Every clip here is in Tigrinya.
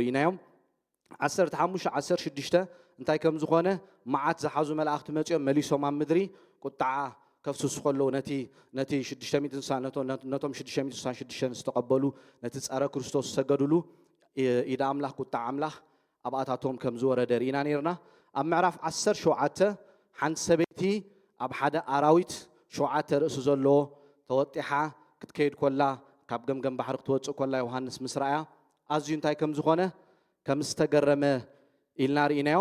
ريناهم 15-16 እንታይ ከም ዝኾነ መዓት ዝሓዙ መላእክቲ መጽኦም መሊሶም ኣብ ምድሪ ቁጣዓ ከፍስሱ ከለዉ ነቲ 666 ዝተቐበሉ ነቲ ጸረ ክርስቶስ ሰገድሉ ኢዳ ኣምላኽ ቁጣዓ ኣምላኽ ኣብኣታቶም ከም ዝወረደ ርኢና ነርና ኣብ ምዕራፍ 17 ሓንቲ ሰበይቲ ኣብ ሓደ ኣራዊት 7 ርእሲ ዘለዎ ተወጢሓ ክትከይድ ኮላ ካብ ገምገም ባሕሪ ክትወፅእ ኮላ ዮሃንስ ምስ ረኣያ ኣዝዩ እንታይ ከም ዝኾነ ከም ዝተገረመ ኢልና ርኢናዮ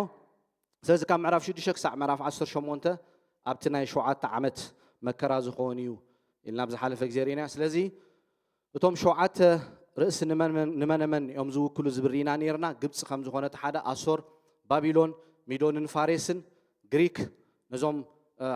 ስለዚ ካብ ምዕራፍ 6 ክሳብ ምዕራፍ 18 ኣብቲ ናይ 7 ዓመት መከራ ዝኾን እዩ ኢልና ብዝሓለፈ ግዜ ርኢና ስለዚ እቶም 7 ርእሲ ንመነመን እዮም ዝውክሉ ዝብል ርኢና ነርና ግብፂ ከም ዝኾነ እቲ ሓደ ኣሶር ባቢሎን ሚዶንን ፋሬስን ግሪክ ነዞም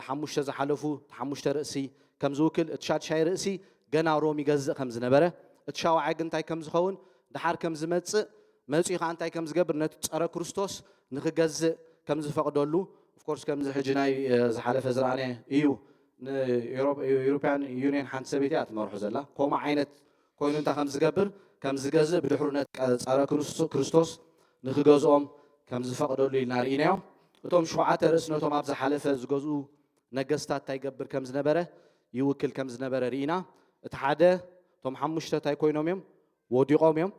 5 ዝሓለፉ 5 ርእሲ ከም ዝውክል እቲ 6 ርእሲ ገና ሮም ይገዝእ ከም ዝነበረ እቲ 7 ግን እንታይ ከም ዝኸውን ድሓር ከም ዝመጽእ መጽኡ ኸ እንታይ ከም ዝገብር ነቲ ጸረ ክርስቶስ ንኽገዝእ ከም ዝፈቅደሉ ኦፍ ኮርስ ከም ዝሕጂ ናይ ዝሓለፈ ዝረኣነ እዩ ንዩሮፒያን ዩኒየን ሓንቲ ሰበይቲ እያ ትመርሖ ዘላ ከምኡ ዓይነት ኮይኑ እንታይ ከም ዝገብር ከም ዝገዝእ ብድሕሩ ነቲ ጸረ ክርስቶስ ንኽገዝኦም ከም ዝፈቅደሉ ኢልና ርኢናዮ እቶም 7 ርእሲ ነቶም ኣብ ዝሓለፈ ዝገዝኡ ነገስታት እንታይ ይገብር ከም ዝነበረ ይውክል ከም ዝነበረ ርኢና እቲ ሓደ እቶም 5 እንታይ ኮይኖም እዮም ወዲቖም እዮም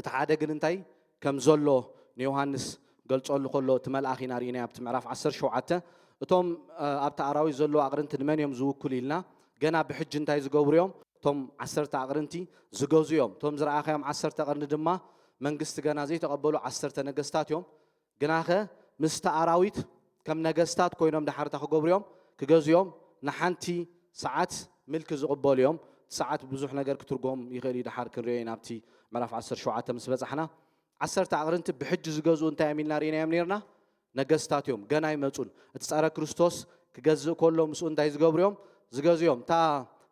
እቲ ሓደ ግን እንታይ ከም ዘሎ ንዮሃንስ ገልጸሉ ከሎ እቲ መልኣኽ ኢና ርኢና ኣብቲ ምዕራፍ 17 እቶም ኣብቲ ኣራዊት ዘሎ ኣቕርንቲ ንመን እዮም ዝውክሉ ኢልና ገና ብሕጂ እንታይ ዝገብሩ እዮም እቶም 10 ኣቕርንቲ ዝገዙ እዮም እቶም ዝረኣኻዮም 10 ቀርኒ ድማ መንግስቲ ገና ዘይተቐበሉ 10 ነገስታት እዮም ግናኸ ምስቲ ኣራዊት ከም ነገስታት ኮይኖም ድሓርታ ክገብሩ እዮም ክገዙ እዮም ንሓንቲ ሰዓት ምልኪ ዝቕበሉ እዮም ሰዓት ብዙሕ ነገር ክትርጎም ይኽእል ድሓር ክንሪኦ ናብቲ ምዕራፍ 17 ምስ በጻሕና 10 ኣቕርንቲ ብሕጂ ዝገዙ እንታይ እዮም ኢልና ርኢናዮም ነርና ነገስታት እዮም ገና ይመጹን እቲ ጸረ ክርስቶስ ክገዝእ ከሎ ምስኡ እንታይ ዝገብሩ እዮም ዝገዙ እዮም እታ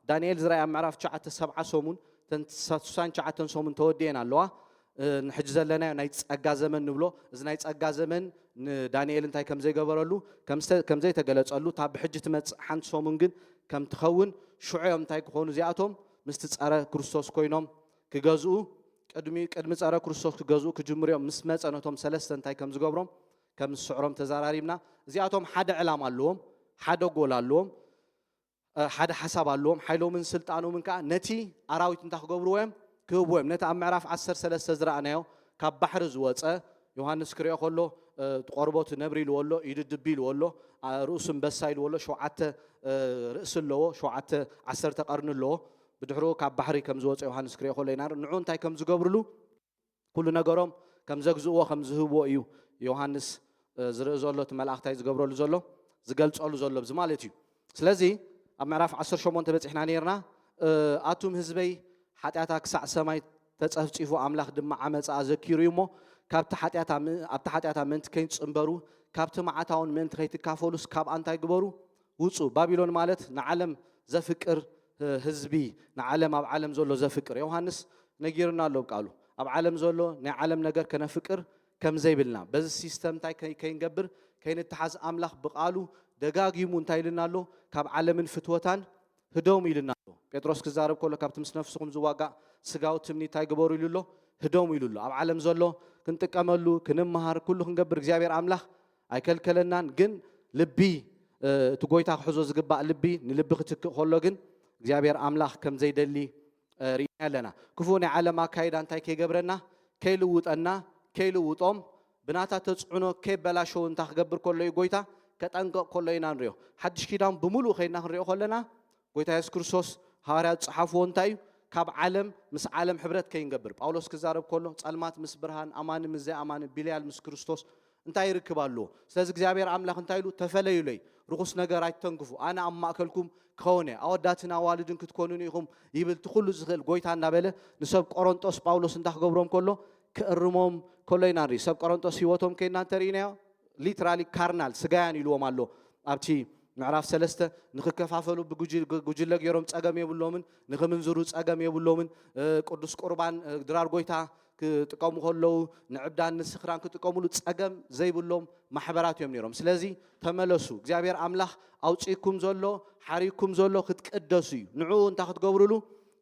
ዳንኤል ዝረኣያ ምዕራፍ 9 ሰሙን 69 ሰሙን ተወዲአን ኣለዋ ንሕጂ ዘለና ናይ ጸጋ ዘመን ንብሎ እዚ ናይ ጸጋ ዘመን ንዳንኤል እንታይ ከም ዘይገበረሉ ከም ዘይተገለጸሉ እታ ብሕጂ ትመጽእ ሓንቲ ሰሙን ግን ከም ትኸውን ሽዑዮም እንታይ ክኾኑ እዚኣቶም ምስቲ ጸረ ክርስቶስ ኮይኖም ክገዝኡ ቅድሚ ጸረ ክርስቶስ ክገዝኡ ክጅምሩ እዮም ምስ መጸ ነቶም 3 እንታይ ከም ዝገብሮም ከም ዝስዕሮም ተዛራሪብና እዚኣቶም ሓደ ዕላማ ኣለዎም ሓደ ጎል ኣለዎም ሓደ ሓሳብ ኣለዎም ሓይሎምን ስልጣኖምን ከዓ ነቲ ኣራዊት እንታይ ክገብርዎ እዮም ክህብዎ እዮም ነቲ ኣብ ምዕራፍ 13 ዝረኣናዮ ካብ ባሕሪ ዝወፀ ዮሃንስ ክሪኦ ከሎ ቆርቦቱ ነብሪ ኢልዎ ኣሎ ኢዱ ድቢ ኢልዎ ኣሎ ርእሱ አንበሳ ኢልዎ ኣሎ 7 ርእሲ ኣለዎ 10 ቀርኒ ኣለዎ ብድሕሪኡ ካብ ባሕሪ ከም ዝወፀ ዮሃንስ ክሪኦ ከሎ ኢና ንዑ እንታይ ከም ዝገብርሉ ኩሉ ነገሮም ከም ዘግዝእዎ ከም ዝህብዎ እዩ ዮሃንስ ዝርኢ ዘሎ እቲ መላእክታይ ዝገብረሉ ዘሎ ዝገልጸሉ ዘሎ ብዚ ማለት እዩ ስለዚ ኣብ ምዕራፍ 18 በፂሕና ነርና ኣቱም ህዝበይ ሓጢኣታ ክሳዕ ሰማይ ተጸፍፂፉ ኣምላኽ ድማ ዓመፃ ዘኪሩ እዩ እሞ ካብቲ ሓጢኣታ ምእንቲ ከይትጽንበሩ ካብቲ መዓታውን ምእንቲ ከይትካፈሉስ ካብ እንታይ ግበሩ ውፁ ባቢሎን ማለት ንዓለም ዘፍቅር ህዝቢ ንዓለም ኣብ ዓለም ዘሎ ዘፍቅር ዮሃንስ ነጊርና ኣሎ ቃሉ ኣብ ዓለም ዘሎ ናይ ዓለም ነገር ከነፍቅር ከም ዘይብልና በዚ ሲስተም እንታይ ከይንገብር ከይንተሓዝ ኣምላኽ ብቃሉ ደጋጊሙ እንታይ ኢልና ኣሎ ካብ ዓለምን ፍትወታን ህደውም ኢልና ኣሎ ጴጥሮስ ክዛረብ ከሎ ካብቲ ምስ ነፍስኩም ዝዋጋእ ስጋዊ ትምኒት እንታይ ግበሩ ኢሉ ኣሎ ህደውም ኢሉ ኣሎ ኣብ ዓለም ዘሎ ክንጥቀመሉ ክንምሃር ኩሉ ክንገብር እግዚአብሔር ኣምላኽ ኣይከልከለናን ግን ልቢ እቲ ጎይታ ክሕዞ ዝግባእ ልቢ ንልቢ ክትክእ ከሎ ግን እግዚአብሔር ኣምላኽ ከም ዘይደሊ ርኢና ኣለና ክፉ ናይ ዓለም ኣካይዳ እንታይ ከይገብረና ከይልውጠና ከይልውጦም ብናታ ተጽዕኖ ከይበላሸው እንታይ ክገብር ከሎ እዩ ጎይታ ከጠንቀቕ ከሎ ኢና ንሪኦ ሓድሽ ኪዳን ብምሉእ ከይድና ክንሪኦ ከለና ጎይታ ኢየሱስ ክርስቶስ ሐዋርያት ጽሓፍዎ እንታይ እዩ ካብ ዓለም ምስ ዓለም ሕብረት ከይንገብር ጳውሎስ ክዛረብ ከሎ ጸልማት ምስ ብርሃን ኣማን ምስ ዘይኣማን ቢልያል ምስ ክርስቶስ እንታይ ይርክብ ኣለዎ ስለዚ እግዚአብሔር ኣምላኽ እንታይ ኢሉ ተፈለዩለይ ርኩስ ነገር ኣይተንግፉ ኣነ ኣብ ማእከልኩም ክኸውን ኣወዳትን ኣዋልድን ክትኮኑን ኢኹም ይብል ትኹሉ ዝኽእል ጎይታ እናበለ ንሰብ ቆሮንጦስ ጳውሎስ እንታይ ክገብሮም ከሎ ክእርሞም ከሎ ኢና ንርኢ ሰብ ቆሮንጦስ ህይወቶም ከይድና እንተርኢናዮ ሊትራሊ ካርናል ስጋያን ኢልዎም ኣሎ ኣብቲ ምዕራፍ 3 ንኽከፋፈሉ ብጉጅለ ገይሮም ጸገም የብሎምን ንኽምንዝሩ ጸገም የብሎምን ቅዱስ ቁርባን ድራር ጎይታ ክጥቀሙ ከለዉ ንዕብዳን ንስኽራን ክጥቀሙሉ ጸገም ዘይብሎም ማሕበራት እዮም ነይሮም ስለዚ ተመለሱ እግዚአብሔር ኣምላኽ ኣውፂኩም ዘሎ ሓሪኩም ዘሎ ክትቀደሱ እዩ ንዑ እንታይ ክትገብሩሉ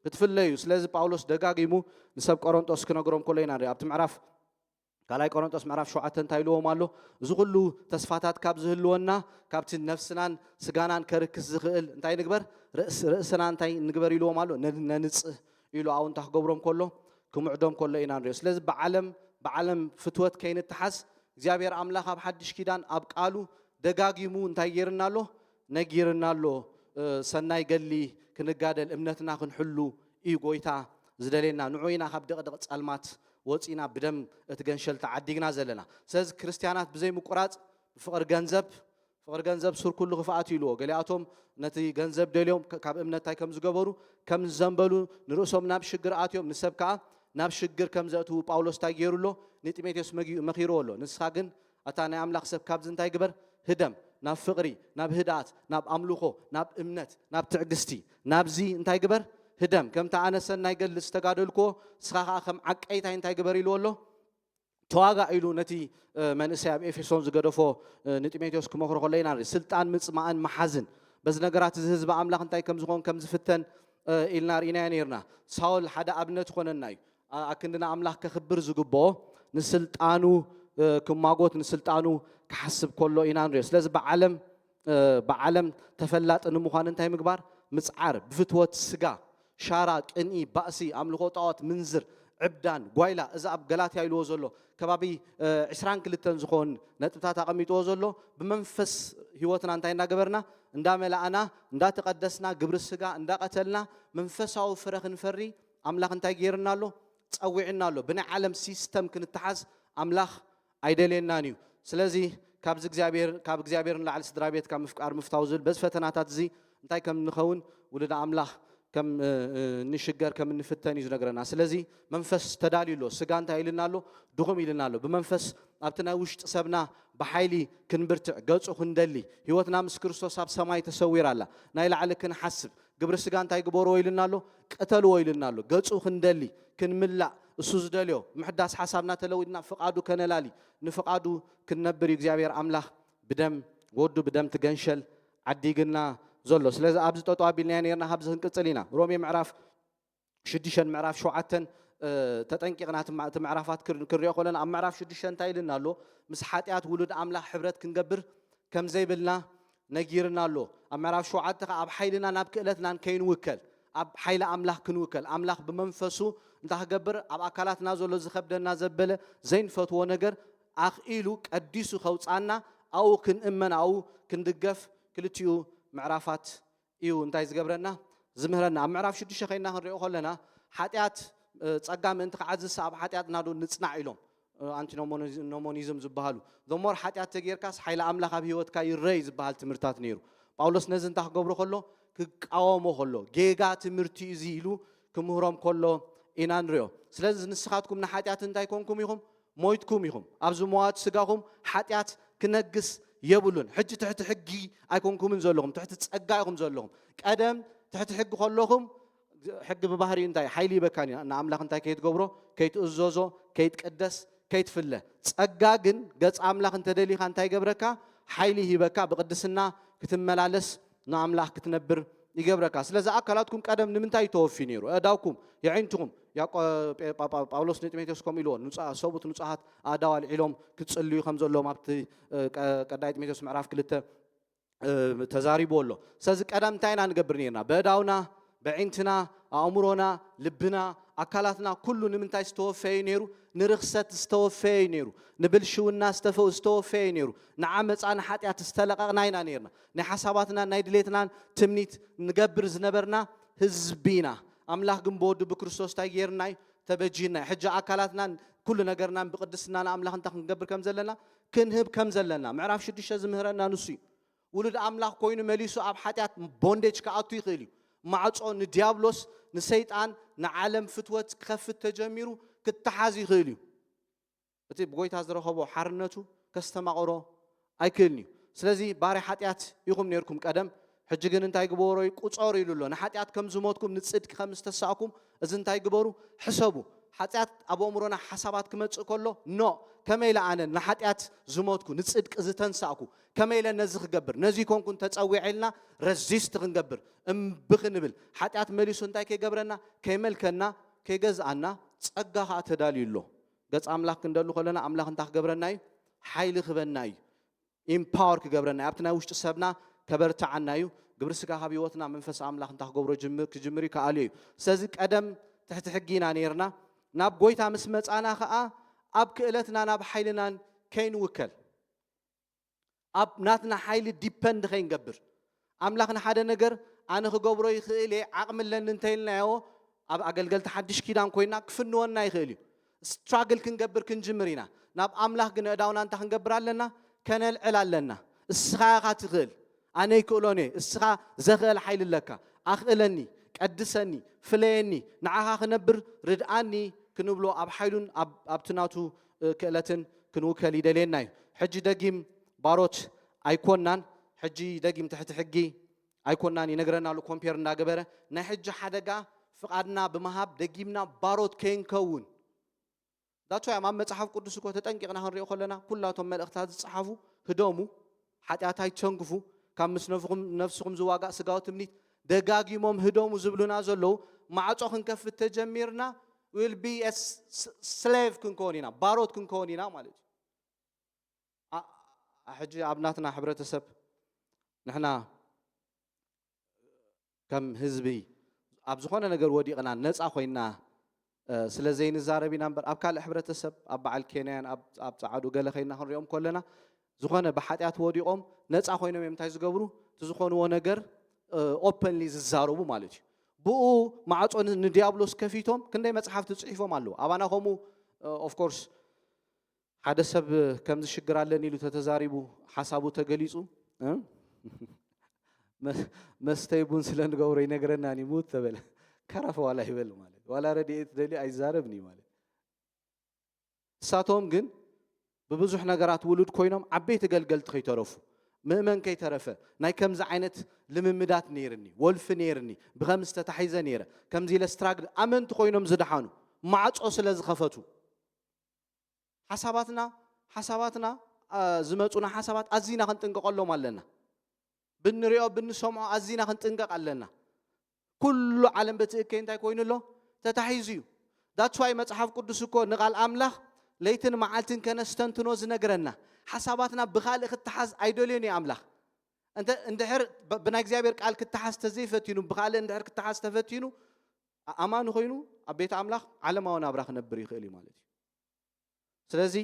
ክትፍለዩ ስለዚ ጳውሎስ ደጋጊሙ ንሰብ ቆሮንጦስ ክነግሮም ከሎ ኢና ንርኢ ኣብቲ ምዕራፍ ካልኣይ ቆሮንጦስ ምዕራፍ 7 እንታይ ኢልዎም ኣሎ እዚ ኩሉ ተስፋታት ካብ ዝህልወና ካብቲ ነፍስናን ስጋናን ከርክስ ዝኽእል እንታይ ንግበር ርእስና እንታይ ንግበር ኢልዎም ኣሎ ነንጽህ ኢሉ ኣው እንታይ ክገብሮም ከሎ ክምዕዶም ከሎ ኢና ንሪኦ ስለዚ ብዓለም ፍትወት ከይንተሓዝ እግዚአብሔር ኣምላኽ ኣብ ሓድሽ ኪዳን ኣብ ቃሉ ደጋጊሙ እንታይ ጌርና ኣሎ ነጊርና ኣሎ ሰናይ ገሊ ክንጋደል እምነትና ክንሕሉ እዩ ጎይታ ዝደለየና ንዑ ኢና ካብ ደቕደቕ ጸልማት ወፂና ብደም እትገንሸል ተዓዲግና ዘለና ስለዚ ክርስቲያናት ብዘይ ምቁራጽ ፍቅር ገንዘብ ሱር ኩሉ ክፍኣት ኢልዎ ገሊኣቶም ነቲ ገንዘብ ደልዮም ካብ እምነታይ ከም ዝገበሩ ከም ዘንበሉ ንርእሶም ናብ ሽግር ኣትዮም ንሰብ ከዓ ናብ ሽግር ከም ዘእትዉ ጳውሎስ እንታይ ገይሩሎ ንጢሞቴዎስ መኺርዎ ኣሎ ንስኻ ግን ኣታ ናይ ኣምላኽ ሰብ ካብዚ እንታይ ግበር ህደም ናብ ፍቕሪ ናብ ህድኣት ናብ ኣምልኾ ናብ እምነት ናብ ትዕግስቲ ናብዚ እንታይ ግበር ህደም ከምታ ኣነ ሰናይ ገልጽ ተጋደልክዎ ንስኻ ከዓ ከም ዓቀይታይ እንታይ ግበር ኢልዎ ኣሎ ተዋጋ ኢሉ ነቲ መንእሰይ ኣብ ኤፌሶን ዝገደፎ ንጢሞቴዎስ ክመክሮ ከሎ ኢና ንርኢ ስልጣን ምጽማእን መሓዝን በዚ ነገራት እዚ ህዝቢ ኣምላኽ እንታይ ከም ዝኾን ከም ዝፍተን ኢልና ርኢና ነርና ሳውል ሓደ ኣብነት ኮነና እዩ ኣክንድና ኣምላኽ ከኽብር ዝግብኦ ንስልጣኑ ክማጎት ንስልጣኑ ክሓስብ ከሎ ኢና ንሪኦ ስለዚ ብዓለም ተፈላጢ ንምዃን እንታይ ምግባር ምጽዓር ብፍትወት ስጋ ሻራ ቅንኢ ባእሲ ኣምልኾ ጣዖት ምንዝር ዕብዳን ጓይላ እዚ ኣብ ገላትያ ኢልዎ ዘሎ ከባቢ 22 ዝኾን ነጥብታት ኣቐሚጥዎ ዘሎ ብመንፈስ ህይወትና እንታይ እንዳገበርና እንዳመላእና እንዳተቀደስና ግብሪ ስጋ እንዳቀተልና መንፈሳዊ ፍረ ክንፈሪ ኣምላኽ እንታይ ገይርና ኣሎ ፀዊዕና ኣሎ ብናይ ዓለም ሲስተም ክንተሓዝ ኣምላኽ ኣይደልየናን እዩ ስለዚ ካብ እግዚአብሔር ንላዕሊ ስድራ ቤት ካብ ምፍቃር ምፍታው ዝብል በዚ ፈተናታት እዚ እንታይ ከም ንኸውን ውሉድ ኣምላኽ ከም ንሽገር ከም ንፍተን እዩ ዝነግረና ስለዚ መንፈስ ተዳልዩሎ ስጋ እንታይ ኢልና ኣሎ ድኹም ኢልና ኣሎ ብመንፈስ ኣብቲ ናይ ውሽጢ ሰብና ብሓይሊ ክንብርትዕ ገጹ ክንደሊ ህይወትና ምስ ክርስቶስ ኣብ ሰማይ ተሰዊራ ኣላ ናይ ላዕሊ ክንሓስብ ግብሪ ስጋ እንታይ ግበርዎ ኢልና ኣሎ ቀተልዎ ኢልና ኣሎ ገጹ ክንደሊ ክንምላእ እሱ ዝደልዮ ምሕዳስ ሓሳብና ተለዊድና ፍቃዱ ከነላሊ ንፍቃዱ ክንነብር እዩ እግዚአብሔር ኣምላኽ ብደም ወዱ ብደም ትገንሸል ዓዲግና ዘሎ ስለዚ ኣብዚ ጠጠው ኣቢልና ነርና ካብዚ ክንቅፅል ኢና ሮሜ ምዕራፍ 6 ምዕራፍ 7 ተጠንቂቕና እቲ ምዕራፋት ክንሪኦ ከለና ኣብ ምዕራፍ 6 እንታይ ኢልና ኣሎ ምስ ሓጢኣት ውሉድ ኣምላኽ ሕብረት ክንገብር ከም ዘይብልና ነጊርና ኣሎ ኣብ ምዕራፍ 7 ከዓ ኣብ ሓይልና ናብ ክእለትናን ከይንውከል ኣብ ሓይሊ ኣምላኽ ክንውከል ኣምላኽ ብመንፈሱ እንታይ ክገብር ኣብ ኣካላትና ዘሎ ዝኸብደና ዘበለ ዘይንፈትዎ ነገር ኣኽኢሉ ቀዲሱ ከውፃና ኣው ክንእመን ኣው ክንድገፍ ክልቲኡ ምዕራፋት እዩ እንታይ ዝገብረና ዝምህረና ኣብ ምዕራፍ 6 ኸይና ክንሪኦ ከለና ሓጢኣት ጸጋ ምእንቲ ክዓዝስ ኣብ ሓጢኣትና ዶ ንጽናዕ ኢሎም አንቲኖሞኒዝም ዝበሃሉ ዶሞር ሓጢኣት ተጌርካስ ሓይሊ ኣምላኽ ኣብ ህይወትካ ይረይ ዝበሃል ትምህርታት ነይሩ ጳውሎስ ነዚ እንታይ ክገብሮ ከሎ ክቃወሞ ከሎ ጌጋ ትምህርቲ እዚ ኢሉ ክምህሮም ከሎ ኢና ንሪኦ ስለዚ ንስኻትኩም ንሓጢኣት እንታይ ኮንኩም ኢኹም ሞይትኩም ኢኹም ኣብዚ መዋት ስጋኹም ሓጢኣት ክነግስ የብሉን ሕጂ ትሕቲ ሕጊ ኣይኮንኩምን ዘለኹም ትሕቲ ጸጋ ኢኹም ዘለኹም ቀደም ትሕቲ ሕጊ ከለኹም ሕጊ ብባህሪ እንታይ ሓይሊ ይበካኒ ንኣምላኽ እንታይ ከይትገብሮ ከይትእዘዞ ከይትቀደስ ከይትፍለ ጸጋ ግን ገጽ ኣምላኽ እንተደሊኻ እንታይ ገብረካ ሓይሊ ሂበካ ብቅድስና ክትመላለስ ንኣምላኽ ክትነብር ይገብረካ ስለዚ ኣካላትኩም ቀደም ንምንታይ ተወፊ ነይሩ ኣዳውኩም የዒንትኩም ጳውሎስ ንጢሞቴዎስ ከም ኢልዎ ሰቡት ንጹሓት ኣዳዋል ዒሎም ክጽልዩ ከም ዘለዎም ኣብቲ ቀዳይ ጢሞቴዎስ ምዕራፍ 2 ተዛሪቡ ኣሎ ስለዚ ቀደም እንታይ ኢና ንገብር ነርና በእዳውና በዒንትና ኣእምሮና ልብና ኣካላትና ኩሉ ንምንታይ ዝተወፈየ ነይሩ ንርክሰት ዝተወፈየ ነይሩ ንብልሽውና ዝተወፈየ ነይሩ ንዓመፃ ንሓጢኣት ዝተለቐቕና ኢና ነርና ናይ ሓሳባትና ናይ ድሌትናን ትምኒት ንገብር ዝነበርና ህዝቢና ኣምላኽ ግን ብወዱ ብክርስቶስ እንታይ ጌርና ተበጂና ሕጂ ኣካላትናን ኩሉ ነገርናን ብቅድስና ንኣምላኽ እንታይ ክንገብር ከም ዘለና ክንህብ ከም ዘለና ምዕራፍ 6 ዝምህረና ንሱ እዩ ውሉድ ኣምላኽ ኮይኑ መሊሱ ኣብ ሓጢኣት ቦንዴጅ ክኣቱ ይኽእል እዩ ማዕጾ ንዲያብሎስ ንሰይጣን ንዓለም ፍትወት ክኸፍት ተጀሚሩ ክትሓዝ ይኽእል እዩ እቲ ብጎይታ ዝረኸቦ ሓርነቱ ከስተማቕሮ ኣይክእልን እዩ ስለዚ ባሪ ሓጢኣት ኢኹም ነርኩም ቀደም ሕጂ ግን እንታይ ግበሩ ቁፀሩ ኢሉ ኣሎ ንሓጢኣት ከም ዝሞትኩም ንጽድቂ ከም ዝተሳእኩም እዚ እንታይ ግበሩ ሕሰቡ ሓጢኣት ኣብ ኣእምሮና ሓሳባት ክመጽእ ከሎ ኖ ከመይ ኢለ ኣነ ንሓጢኣት ዝሞትኩ ንጽድቂ ዝተንሳእኩ ከመይ ኢለ ነዚ ክገብር ነዚ ኮንኩን ተጸዊዐልና ረዚስት ክንገብር እምብኽንብል ሓጢኣት መሊሱ እንታይ ከይገብረና ከይመልከና ከይገዝኣና ጸጋ ከዓ ተዳልዩሎ ገጽ አምላኽ ክንደሉ ከለና አምላኽ እንታይ ክገብረና እዩ ሓይሊ ክበና እዩ ኢምፓወር ክገብረና እዩ ኣብቲ ናይ ውሽጢ ሰብና ከበርትዓና እዩ ግብሪ ስጋ ካብ ህይወትና መንፈስ አምላኽ እንታይ ክገብሮ ክጅምር ይከኣል እዩ ስለዚ ቀደም ትሕቲ ሕጊና ነርና ናብ ጎይታ ምስ መጻና ከዓ ኣብ ክእለትና ናብ ሓይልናን ከይንውከል ኣብ ናትና ሓይሊ ዲፐንድ ከይንገብር አምላኽ ንሓደ ነገር ኣነ ክገብሮ ይኽእል እየ ዓቕምለኒ እንተይልናዮ ኣብ ኣገልገልቲ ሓድሽ ኪዳን ኮይና ክፍንወና ይኽእል እዩ ስትራግል ክንገብር ክንጅምር ኢና ናብ አምላኽ ግን እዳውና እንታይ ክንገብር ኣለና ከነልዕል ኣለና እስኻ ኢኻ ትኽእል ኣነ ይክእሎን እየ እስኻ ዘኽእል ሓይሊ ኣለካ ኣኽእለኒ ቀድሰኒ ፍለየኒ ንዓኻ ክነብር ርድኣኒ ክንብሎ ኣብ ሓይሉን ኣብቲ ናቱ ክእለትን ክንውከል ይደልየና እዩ ሕጂ ደጊም ባሮት ኣይኮናን ሕጂ ደጊም ትሕቲ ሕጊ ኣይኮናን ይነግረናሉ ኮምፔር እንዳገበረ ናይ ሕጂ ሓደጋ ፍቓድና ብምሃብ ደጊምና ባሮት ከይንከውን ዳቶ ያ ኣብ መጽሓፍ ቅዱስ እኮ ተጠንቂቕና ክንሪኦ ከለና ኩላቶም መልእኽታት ዝጽሓፉ ህዶሙ ሓጢኣት ኣይትቸንግፉ ካብ ምስ ነፍስኹም ዝዋጋእ ስጋዊ ትምኒት ደጋጊሞም ህዶሙ ዝብሉና ዘለው ማዕጾ ክንከፍት ተጀሚርና will be a slave ክንከውን ኢና ባሮት ክንከውን ኢና ማለት እዩ ሕጂ ኣብናትና ሕብረተሰብ ንሕና ከም ህዝቢ ኣብ ዝኾነ ነገር ወዲቕና ነፃ ኮይና ስለዘይንዛረብ ኢና እምበር ኣብ ካልእ ሕብረተሰብ ኣብ በዓል ኬንያን ኣብ ፃዓዱ ገለ ኸይና ክንሪኦም ከለና ዝኾነ ብሓጢኣት ወዲቖም ነፃ ኮይኖም እዮም እንታይ ዝገብሩ እቲ ዝኾንዎ ነገር ኦፕንሊ ዝዛረቡ ማለት እዩ ብኡ ማዕጾ ንዲያብሎስ ከፊቶም ክንደይ መጽሓፍቲ ጽሒፎም ኣለዉ ኣባና ከምኡ ኦፍ ኮርስ ሓደ ሰብ ከም ዝሽግር ኣለኒ ኢሉ ተተዛሪቡ ሓሳቡ ተገሊጹ መስተይ ቡን ስለ ንገብሮ ይነግረናኒ ሙት ተበለ ከረፈ ዋላ ይበል ማለት ዋላ ረድኤት ደሊ ኣይዛረብኒ ማለት እሳቶም ግን ብብዙሕ ነገራት ውሉድ ኮይኖም ዓበይቲ ገልገልቲ ከይተረፉ ምእመን ከይተረፈ ናይ ከምዚ ዓይነት ልምምዳት ነይርኒ ወልፊ ነይርኒ ብኸምዚ ተታሒዘ ነይረ ከምዚ ኢለ ስትራግል ኣመንቲ ኮይኖም ዝድሓኑ ማዕጾ ስለ ዝኸፈቱ ሓሳባትና ዝመፁና ሓሳባት ኣዝና ክንጥንቀቐሎም ኣለና ብንሪኦ ብንሰምዖ ኣዝና ክንጥንቀቕ ኣለና ኩሉ ዓለም በትእከይ እንታይ ኮይኑሎ ተታሒዙ እዩ ዳትስ ዋይ መጽሓፍ ቅዱስ እኮ ንቓል ኣምላኽ ለይትን መዓልትን ከነስተንትኖ ዝነግረና ሓሳባትና ብኻልእ ክትሓዝ ኣይደልዮን እዩ ኣምላኽ እንድሕር ብናይ እግዚኣብሔር ቃል ክትሓዝ ተዘይፈቲኑ ብኻልእ እንድሕር ክትሓዝ ተፈቲኑ ኣማኒ ኮይኑ ኣብ ቤተ ኣምላኽ ዓለማዊ ናብራ ክነብር ይኽእል እዩ ማለት እዩ ስለዚ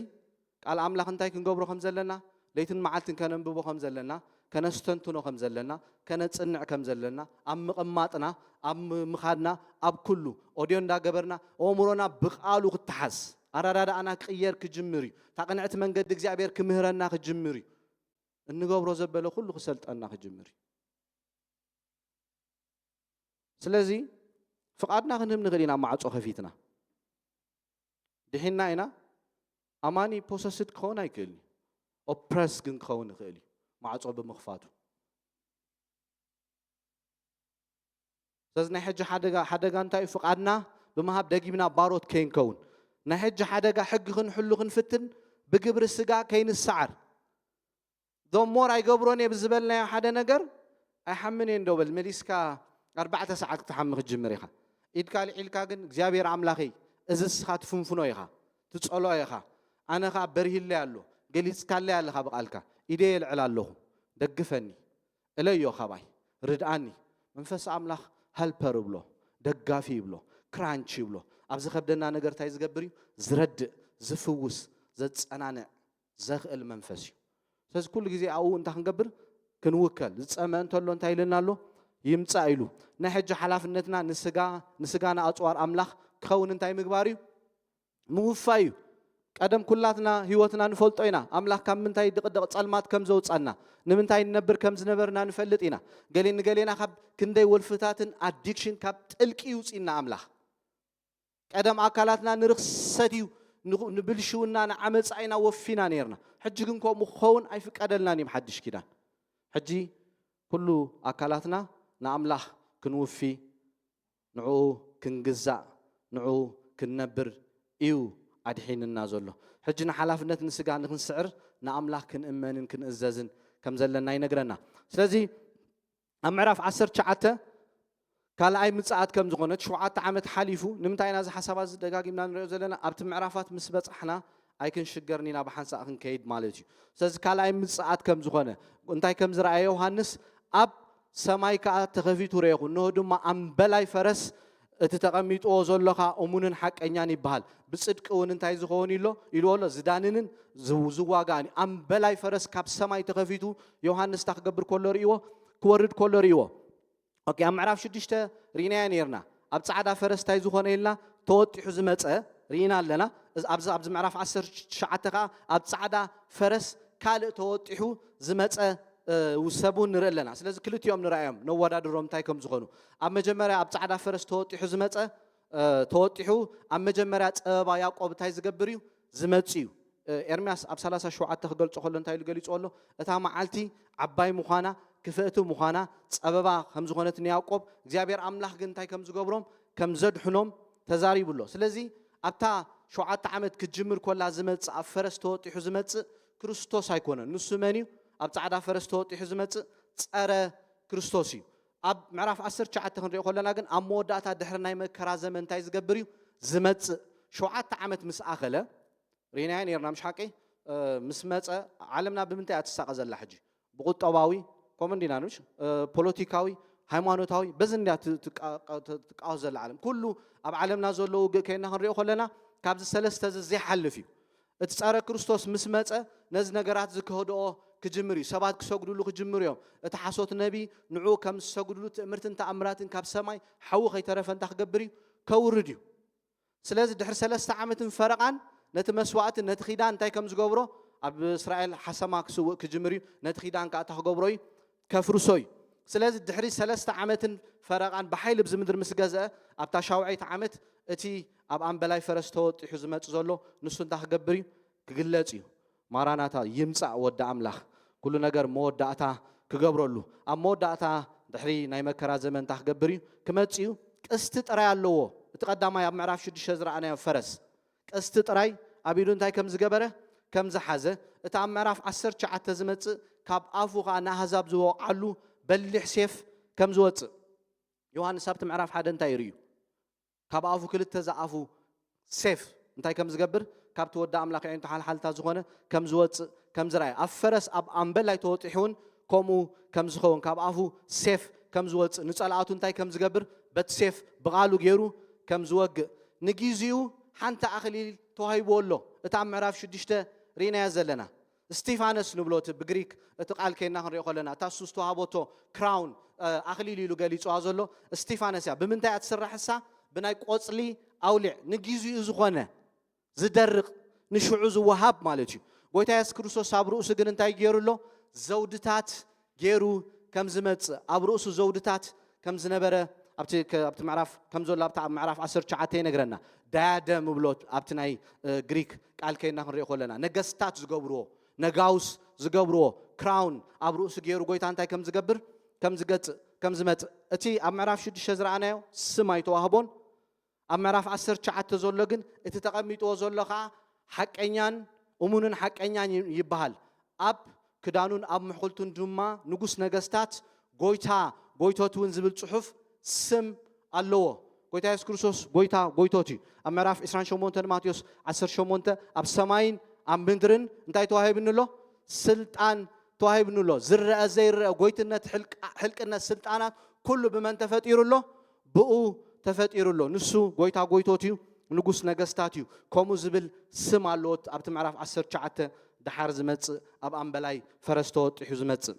ቃል ኣምላኽ እንታይ ክንገብሮ ከም ዘለና ለይትን መዓልትን ከነንብቦ ከም ዘለና ከነስተንትኖ ከም ዘለና ከነጽንዕ ከም ዘለና ኣብ ምቕማጥና ኣብ ምኻድና ኣብ ኩሉ ኦድዮ እንዳገበርና ኣእምሮና ብቓሉ ክትሓዝ ኣራዳዳእና ክቕየር ክጅምር እዩ ታቕንዕቲ መንገዲ እግዚኣብሔር ክምህረና ክጅምር እዩ እንገብሮ ዘበለ ኩሉ ክሰልጠና ክጅምር እዩ ስለዚ ፍቓድና ክንህብ ንኽእል ኢና ማዕጾ ከፊትና ድሒና ኢና ኣማኒ ፖሰስድ ክኸውን ኣይክእልኒ ኦፕረስ ግን ክኸውን ይኽእል እዩ ማዕጾ ብምኽፋቱ ስለዚ ናይ ሕጂ ሓደጋ እንታይ እዩ ፍቓድና ብምሃብ ደጊምና ባሮት ከይንከውን ናይ ሕጂ ሓደጋ ሕጊ ክንሕሉ ክንፍትን ብግብሪ ስጋ ከይንሰዓር ዶሞር ኣይገብሮን እየ ብዝበልናዮ ሓደ ነገር ኣይሓምን እየ እንደበል መሊስካ 4 ሰዓት ክትሓሚ ክትጅምር ኢኻ ኢድካ ልዒልካ ግን እግዚኣብሔር ኣምላኸይ እዚ እስኻ ትፍንፍኖ ኢኻ ትጸሎ ኢኻ ኣነ ኸ በሪህለይ ኣሎ ገሊፅካለይ ኣለኻ ብቓልካ ኢደ የልዕል ኣለኹ ደግፈኒ እለዮ ኻባይ ርድኣኒ መንፈስ ኣምላኽ ሄልፐር ይብሎ ደጋፊ ይብሎ ክራንች ይብሎ ኣብ ዝኸብደና ነገር እንታይ ዝገብር እዩ ዝረድእ ዝፍውስ ዘጸናንዕ ዘኽእል መንፈስ እዩ ስለዚ ኩሉ ግዜ ኣብኡ እንታይ ክንገብር ክንውከል ዝጸመአ እንተሎ እንታይ ኢልና ኣሎ ይምጻእ ኢሉ ናይ ሕጂ ሓላፍነትና ንስጋና ኣጽዋር ኣምላኽ ክኸውን እንታይ ምግባር እዩ ምውፋይ እዩ ቀደም ኩላትና ህይወትና ንፈልጦ ኢና ኣምላኽ ካብ ምንታይ ድቕድቕ ጸልማት ከም ዘውፃና ንምንታይ ንነብር ከም ዝነበርና ንፈልጥ ኢና ገሌና ካብ ክንደይ ወልፍታትን ኣዲክሽን ካብ ጥልቂ ይውፂና ኣምላኽ ቀደም ኣካላትና ንርክሰት እዩ ንብልሽውና ንዓመፃ ኢና ወፊና ነርና ሕጂ ግን ከምኡ ክኸውን ኣይፍቀደልናን እዮም ሓድሽ ኪዳን ሕጂ ኩሉ ኣካላትና ንኣምላኽ ክንውፊ ንዕኡ ክንግዛእ ንዕኡ ክንነብር እዩ ኣድሒንና ዘሎ ሕጂ ንሓላፍነት ንስጋ ንክንስዕር ንኣምላኽ ክንእመንን ክንእዘዝን ከም ዘለና ይነግረና ስለዚ ኣብ ምዕራፍ 19 ካልኣይ ምጽኣት ከም ዝኾነት 7 ዓመት ሓሊፉ ንምንታይ ኢና ዝሓሳባት ደጋጊምና ንሪኦ ዘለና ኣብቲ ምዕራፋት ምስ በጻሕና ኣይክንሽገርኒና ብሓንሳእ ክንከይድ ማለት እዩ ስለዚ ካልኣይ ምጽኣት ከም ዝኾነ እንታይ ከም ዝረኣየ ዮሃንስ ኣብ ሰማይ ከዓ ተኸፊቱ ረእኹ ንሆ ድማ ኣምበላይ ፈረስ እቲ ተቐሚጥዎ ዘለኻ እሙንን ሓቀኛን ይበሃል ብጽድቂ እውን እንታይ ዝኸውን ኢልዎ ኣሎ ዝዳንንን ዝዋጋእን ኣምበላይ ፈረስ ካብ ሰማይ ተኸፊቱ ዮሃንስ ታክገብር ከሎ ርኢዎ ክወርድ ከሎ ርኢዎ ኦኬ ኣብ ምዕራፍ 6 ሪናያ ነርና ኣብ ጻዕዳ ፈረስ እንታይ ዝኾነ ኢልና ተወጢሑ ዝመፀ ሪና ኣለና ኣብዚ ምዕራፍ 19 ከዓ ኣብ ጻዕዳ ፈረስ ካልእ ተወጢሑ ዝመፀ ወሰቡን ንርኢ ኣለና ስለዚ ክልቲኦም ንራእዮም ነወዳድሮም እንታይ ከም ዝኾኑ ኣብ መጀመርያ ኣብ ጻዕዳ ፈረስ ተወጢሑ ዝመፀ ተወጢሑ ኣብ መጀመርያ ፀበባ ያዕቆብ እንታይ ዝገብር እዩ ዝመጽ እዩ ኤርምያስ ኣብ 37 ክገልጾ ከሎ እንታይ ኢሉ ገሊጹ ኣሎ እታ መዓልቲ ዓባይ ምዃና ክፍእቲ ምዃና ፀበባ ከም ዝኾነት ንያዕቆብ እግዚአብሔር ኣምላኽ ግን እንታይ ከም ዝገብሮም ከም ዘድሕኖም ተዛሪቡሎ ስለዚ ኣብታ 7 ዓመት ክጅምር ኮላ ዝመጽእ ኣብ ፈረስ ተወጢሑ ዝመጽእ ክርስቶስ ኣይኮነን ንሱ መን እዩ ኣብ ጻዕዳ ፈረስ ተወጢሑ ዝመጽእ ጸረ ክርስቶስ እዩ ኣብ ምዕራፍ 19 ክንሪኦ ከለና ግን ኣብ መወዳእታ ድሕሪ ናይ መከራ ዘመን እንታይ ዝገብር እዩ ዝመጽእ 7 ዓመት ምስ ኣኸለ ሪናያ ነርና ምሽ ሓቂ ምስ መጸ ዓለምና ብምንታይ ኣትሳቀ ዘላ ሕጂ ብቁጠባዊ ኮመንዲና ንሽ ፖለቲካዊ ሃይማኖታዊ በዝንያ ትቃወስ ዘላ ዓለም ኩሉ ኣብ ዓለምና ዘሎ ውግእ ከይና ክንሪኦ ከለና ካብዚ ሰለስተ ዘይሓልፍ እዩ እቲ ጸረ ክርስቶስ ምስ መጸ ነዚ ነገራት ዝከህድኦ ክጅምር እዩ ሰባት ክሰግዱሉ ክጅምር እዮም እቲ ሓሶት ነቢ ንዑ ከም ዝሰግዱሉ ትእምርትን ተኣምራትን ካብ ሰማይ ሓዊ ከይተረፈ እንታይ ክገብር እዩ ከውርድ እዩ ስለዚ ድሕሪ 3 ዓመትን ፈረቓን ነቲ መስዋዕትን ነቲ ኺዳን እንታይ ከም ዝገብሮ ኣብ እስራኤል ሓሰማ ክስውእ ክጅምር እዩ ነቲ ኺዳን ከዓ ተኽገብሮ እዩ ከፍርሶ እዩ ስለዚ ድሕሪ 3 ዓመትን ፈረቓን ብሓይሊ ብዚ ምድሪ ምስ ገዝአ ኣብታ 7ይቲ ዓመት እቲ ኣብ ኣምበላይ ፈረስ ተወጢሑ ዝመጽእ ዘሎ ንሱ እንታይ ክገብር እዩ ክግለጽ እዩ ማራናታ ይምጻእ ወዲ ኣምላኽ ኩሉ ነገር መወዳእታ ክገብረሉ ኣብ መወዳእታ ድሕሪ ናይ መከራ ዘመን እንታይ ክገብር እዩ ክመጽእ እዩ ቅስቲ ጥራይ ኣለዎ እቲ ቀዳማይ ኣብ ምዕራፍ 6 ዝረኣናዮ ፈረስ ቅስቲ ጥራይ ኣብ ኢዱ እንታይ ከም ዝገበረ ከም ዝሓዘ እቲ ኣብ ምዕራፍ 19 ዝመጽእ ካብ ኣፉ ከዓ ንኣሕዛብ ዝወቕዓሉ በሊሕ ሴፍ ከም ዝወፅእ ዮሃንስ ኣብቲ ምዕራፍ 1 እንታይ ይርዩ ካብ ኣፉ ክልተ ዝኣፉ ሴፍ እንታይ ከም ዝገብር ካብቲ ወዲ ኣምላኽ ዓይነቱ ሓልሓልታ ዝኾነ ከም ዝወፅእ ከም ዝረኣየ ኣብ ፈረስ ኣብ ኣምበላይ ተወጢሑን ከምኡ ከም ዝኸውን ካብ ኣፉ ሴፍ ከም ዝወፅእ ንጸላእቱ እንታይ ከም ዝገብር በቲ ሴፍ ብቓሉ ገይሩ ከም ዝወግእ ንግዚኡ ሓንቲ ኣኽሊል ተዋሂብዎ ኣሎ እቲ ኣብ ምዕራፍ 6 ሪናያ ዘለና ስቲፋኖስ ንብሎ እቲ ብግሪክ እቲ ቃል ከይና ክንሪኦ ከለና እታ እሱ ዝተዋሃበቶ ክራውን ኣኽሊል ኢሉ ገሊፅዋ ዘሎ ስቲፋኖስ እያ ብምንታይ እያ ትስራሕሳ ብናይ ቆፅሊ ኣውሊዕ ንግዚኡ ዝኾነ ዝደርቕ ንሽዑ ዝወሃብ ማለት እዩ ጎይታ ኢየሱስ ክርስቶስ ኣብ ርእሱ ግን እንታይ ገይሩ ኣሎ ዘውድታት ገይሩ ከም ዝመጽእ ኣብ ርእሱ ዘውድታት ከም ዝነበረ ኣብቲ ምዕራፍ ከም ዘሎ ኣብቲ ምዕራፍ 19 ይነግረና ዳያደም ብሎ ኣብቲ ናይ ግሪክ ቃል ከይና ክንሪኦ ከለና ነገስታት ዝገብርዎ ነጋውስ ዝገብርዎ ክራውን ኣብ ርእሱ ገይሩ ጎይታ እንታይ ከም ዝገብር ከም ዝገጽእ ከም ዝመጽእ እቲ ኣብ ምዕራፍ 6 ዝረኣናዮ ስም ኣይተዋህቦን ኣብ ምዕራፍ 19 ዘሎ ግን እቲ ተቐሚጥዎ ዘሎ ከዓ ሓቀኛን እሙንን ሓቀኛን ይበሃል ኣብ ክዳኑን ኣብ ምሕኩልቱን ድማ ንጉስ ነገስታት ጎይታ ጎይቶትን ዝብል ጽሑፍ ስም ኣለዎ ጎይታ ኢየሱስ ክርስቶስ ጎይታ ጎይቶት እዩ ኣብ ምዕራፍ 28 ማቴዎስ 18 ኣብ ሰማይን ኣብ ምድርን እንታይ ተዋሂብንሎ ስልጣን ተዋሂብንሎ ዝረአ ዘይረአ ጎይትነት ሕልቅነት ስልጣናት ኩሉ ብመን ተፈጢሩሎ ብኡ ተፈጢሩሎ ንሱ ጎይታ ጎይቶት እዩ ንጉስ ነገስታት እዩ ከምኡ ዝብል ስም ኣለዎ ኣብቲ ምዕራፍ 19 ድሓር ዝመጽእ ኣብ ኣምበላይ ፈረስ ተወጢሑ ዝመጽእ